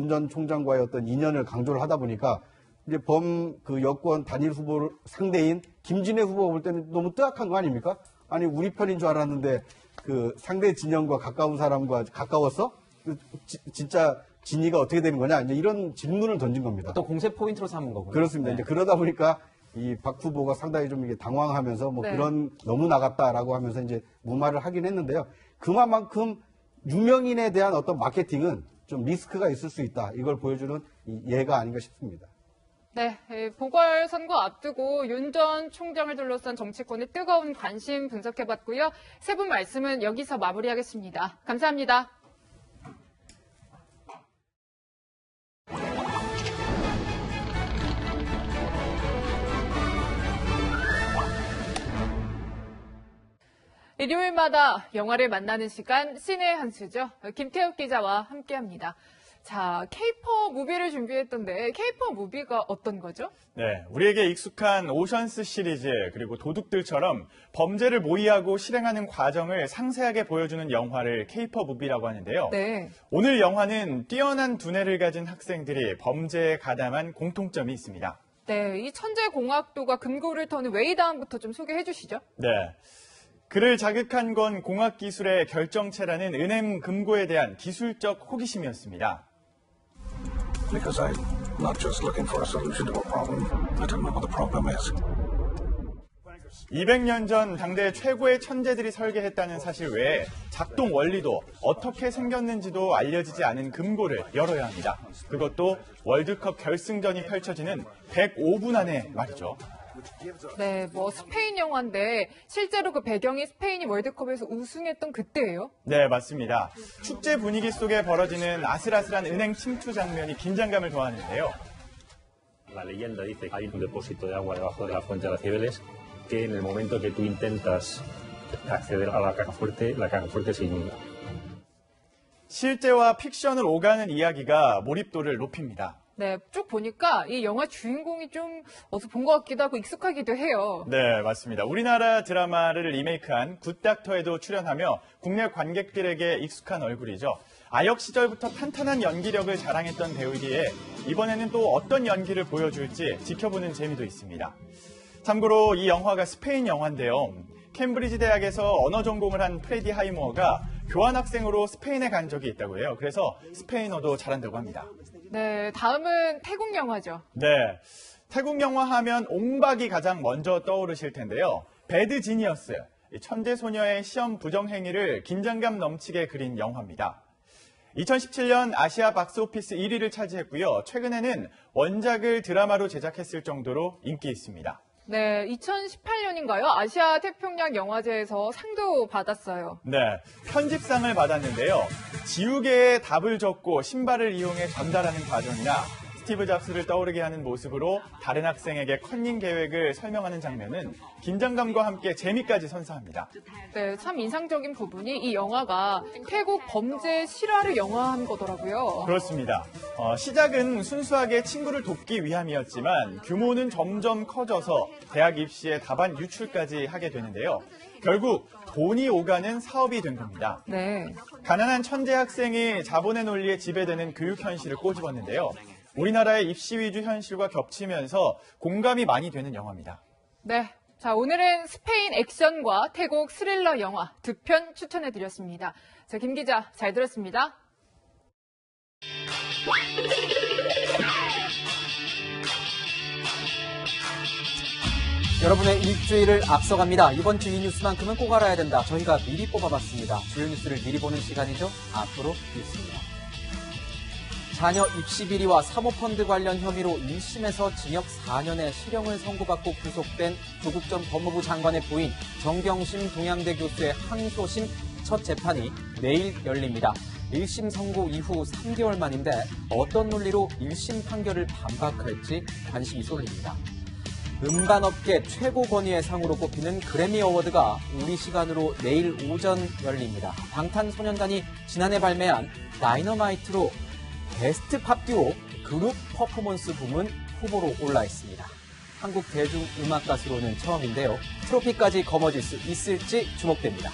Speaker 6: 전 총장과의 어떤 인연을 강조를 하다 보니까 이제 그 여권 단일 후보 상대인 김진애 후보가 볼 때는 너무 뜨악한 거 아닙니까? 아니 우리 편인 줄 알았는데 그 상대 진영과 가까운 사람과 가까웠어? 진짜 진위가 어떻게 되는 거냐? 이제 이런 질문을 던진 겁니다.
Speaker 1: 또 공세 포인트로 삼은 거군요.
Speaker 6: 그렇습니다.
Speaker 1: 네.
Speaker 6: 이제 그러다 보니까 이 박 후보가 상당히 좀 이게 당황하면서 그런 너무 나갔다라고 하면서 이제 무마를 하긴 했는데요. 그만큼 유명인에 대한 어떤 마케팅은 좀 리스크가 있을 수 있다. 이걸 보여주는 예가 아닌가 싶습니다.
Speaker 2: 네, 보궐선거 앞두고 윤 전 총장을 둘러싼 정치권의 뜨거운 관심 분석해봤고요. 세 분 말씀은 여기서 마무리하겠습니다. 감사합니다. 일요일마다 영화를 만나는 시간 신의 한 수죠. 김태욱 기자와 함께합니다. 자, 케이퍼 무비를 준비했던데 케이퍼 무비가 어떤 거죠?
Speaker 18: 네, 우리에게 익숙한 오션스 시리즈 그리고 도둑들처럼 범죄를 모의하고 실행하는 과정을 상세하게 보여주는 영화를 케이퍼 무비라고 하는데요.
Speaker 2: 네.
Speaker 18: 오늘 영화는 뛰어난 두뇌를 가진 학생들이 범죄에 가담한 공통점이 있습니다.
Speaker 2: 네, 이 천재 공학도가 금고를 터는 웨이다운부터 좀 소개해 주시죠.
Speaker 18: 네. 그를 자극한 건 공학기술의 결정체라는 은행 금고에 대한 기술적 호기심이었습니다.
Speaker 19: Because I not just looking for a solution to a problem. I don't know what the problem is.
Speaker 18: 200년 전 당대 최고의 천재들이 설계했다는 사실 외에 작동 원리도 어떻게 생겼는지도 알려지지 않은 금고를 열어야 합니다. 그것도 월드컵 결승전이 펼쳐지는 105분 안에 말이죠.
Speaker 2: 네, 스페인 영화인데 실제로 그 배경이 스페인이 월드컵에서 우승했던 그때예요?
Speaker 18: 네, 맞습니다. 축제 분위기 속에 벌어지는 아슬아슬한 은행 침투 장면이 긴장감을 더하는데요.
Speaker 20: La leyenda dice que hay un depósito de agua debajo de la fuente de las Cibeles que en el momento que tú intentas acceder a la caja fuerte se inunda.
Speaker 18: 실제와 픽션을 오가는 이야기가 몰입도를 높입니다.
Speaker 2: 네, 쭉 보니까 이 영화 주인공이 좀 어디서 본 것 같기도 하고 익숙하기도 해요.
Speaker 18: 네, 맞습니다. 우리나라 드라마를 리메이크한 굿닥터에도 출연하며 국내 관객들에게 익숙한 얼굴이죠. 아역 시절부터 탄탄한 연기력을 자랑했던 배우이기에 이번에는 또 어떤 연기를 보여줄지 지켜보는 재미도 있습니다. 참고로 이 영화가 스페인 영화인데요. 캠브리지 대학에서 언어 전공을 한 프레디 하이머가 교환학생으로 스페인에 간 적이 있다고 해요. 그래서 스페인어도 잘한다고 합니다.
Speaker 2: 네, 다음은 태국 영화죠.
Speaker 18: 네, 태국 영화 하면 옹박이 가장 먼저 떠오르실 텐데요. 배드 지니어스, 천재 소녀의 시험 부정 행위를 긴장감 넘치게 그린 영화입니다. 2017년 아시아 박스오피스 1위를 차지했고요. 최근에는 원작을 드라마로 제작했을 정도로 인기 있습니다.
Speaker 2: 네, 2018년인가요? 아시아 태평양 영화제에서 상도 받았어요.
Speaker 18: 네, 편집상을 받았는데요. 지우개에 답을 적고 신발을 이용해 전달하는 과정이나 스티브 잡스를 떠오르게 하는 모습으로 다른 학생에게 컨닝 계획을 설명하는 장면은 긴장감과 함께 재미까지 선사합니다.
Speaker 2: 네, 참 인상적인 부분이 이 영화가 태국 범죄 실화를 영화한 거더라고요.
Speaker 18: 그렇습니다. 시작은 순수하게 친구를 돕기 위함이었지만 규모는 점점 커져서 대학 입시에 답안 유출까지 하게 되는데요. 결국 돈이 오가는 사업이 된 겁니다.
Speaker 2: 네.
Speaker 18: 가난한 천재 학생이 자본의 논리에 지배되는 교육 현실을 꼬집었는데요. 우리나라의 입시 위주 현실과 겹치면서 공감이 많이 되는 영화입니다.
Speaker 2: 네. 자, 오늘은 스페인 액션과 태국 스릴러 영화 두 편 추천해드렸습니다. 자, 김 기자, 잘 들었습니다.
Speaker 1: 여러분의 일주일을 앞서갑니다. 이번 주 이 뉴스만큼은 꼭 알아야 된다. 저희가 미리 뽑아봤습니다. 주요 뉴스를 미리 보는 시간이죠. 앞으로 뉴스입니다. 자녀 입시 비리와 사모펀드 관련 혐의로 1심에서 징역 4년의 실형을 선고받고 구속된 조국 전 법무부 장관의 부인 정경심 동양대 교수의 항소심 첫 재판이 내일 열립니다. 1심 선고 이후 3개월 만인데 어떤 논리로 1심 판결을 반박할지 관심이 쏠립니다. 음반업계 최고 권위의 상으로 꼽히는 그래미 어워드가 우리 시간으로 내일 오전 열립니다. 방탄소년단이 지난해 발매한 다이너마이트로 베스트 팝 듀오 그룹 퍼포먼스 부문 후보로 올라 있습니다. 한국 대중음악 가수로는 처음인데요. 트로피까지 거머쥘 수 있을지 주목됩니다.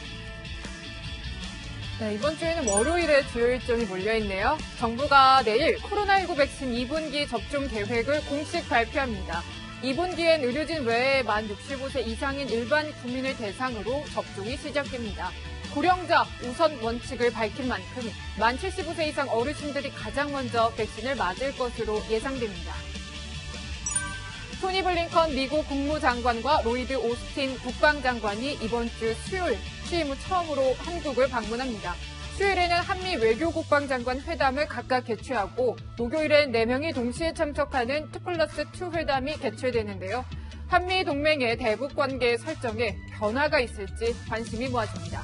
Speaker 2: 네, 이번 주에는 월요일에 주요 일정이 몰려있네요. 정부가 내일 코로나19 백신 2분기 접종 계획을 공식 발표합니다. 2분기엔 의료진 외에 만 65세 이상인 일반 국민을 대상으로 접종이 시작됩니다. 고령자 우선 원칙을 밝힌 만큼 만 75세 이상 어르신들이 가장 먼저 백신을 맞을 것으로 예상됩니다. 토니 블링컨 미국 국무장관과 로이드 오스틴 국방장관이 이번 주 수요일 취임 후 처음으로 한국을 방문합니다. 수요일에는 한미 외교국방장관 회담을 각각 개최하고 목요일엔 4명이 동시에 참석하는 2+2 회담이 개최되는데요. 한미 동맹의 대북 관계 설정에 변화가 있을지 관심이 모아집니다.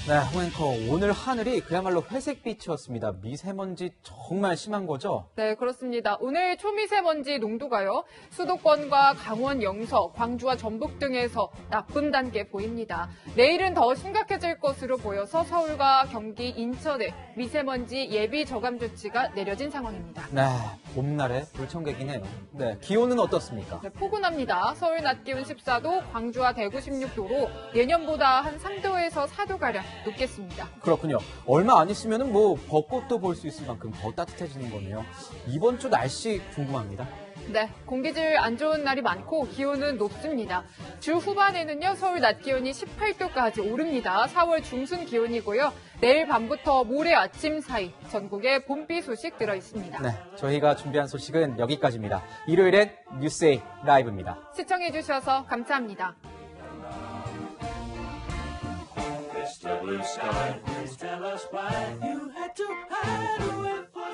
Speaker 1: 네, 홍앵커, 오늘 하늘이 그야말로 회색빛이었습니다. 미세먼지 정말 심한 거죠?
Speaker 2: 네, 그렇습니다. 오늘 초미세먼지 농도가요, 수도권과 강원, 영서, 광주와 전북 등에서 나쁨 단계 보입니다. 내일은 더 심각해질 것으로 보여서 서울과 경기, 인천에 미세먼지 예비 저감 조치가 내려진 상황입니다.
Speaker 1: 네, 봄날에 불청객이네요. 네, 기온은 어떻습니까?
Speaker 2: 네, 포근합니다. 서울 낮 기온 14도, 광주와 대구 16도로 예년보다 한 3도에서 4도가량 높겠습니다.
Speaker 1: 그렇군요. 얼마 안 있으면 벚꽃도 볼 수 있을 만큼 더 따뜻해지는 거네요. 이번 주 날씨 궁금합니다.
Speaker 2: 네, 공기질 안 좋은 날이 많고 기온은 높습니다. 주 후반에는요, 서울 낮 기온이 18도까지 오릅니다. 4월 중순 기온이고요. 내일 밤부터 모레 아침 사이 전국에 봄비 소식 들어 있습니다.
Speaker 1: 네, 저희가 준비한 소식은 여기까지입니다. 일요일엔 뉴스에이 라이브입니다.
Speaker 2: 시청해 주셔서 감사합니다.
Speaker 21: Mr. Blue Sky, please tell us why you had to hide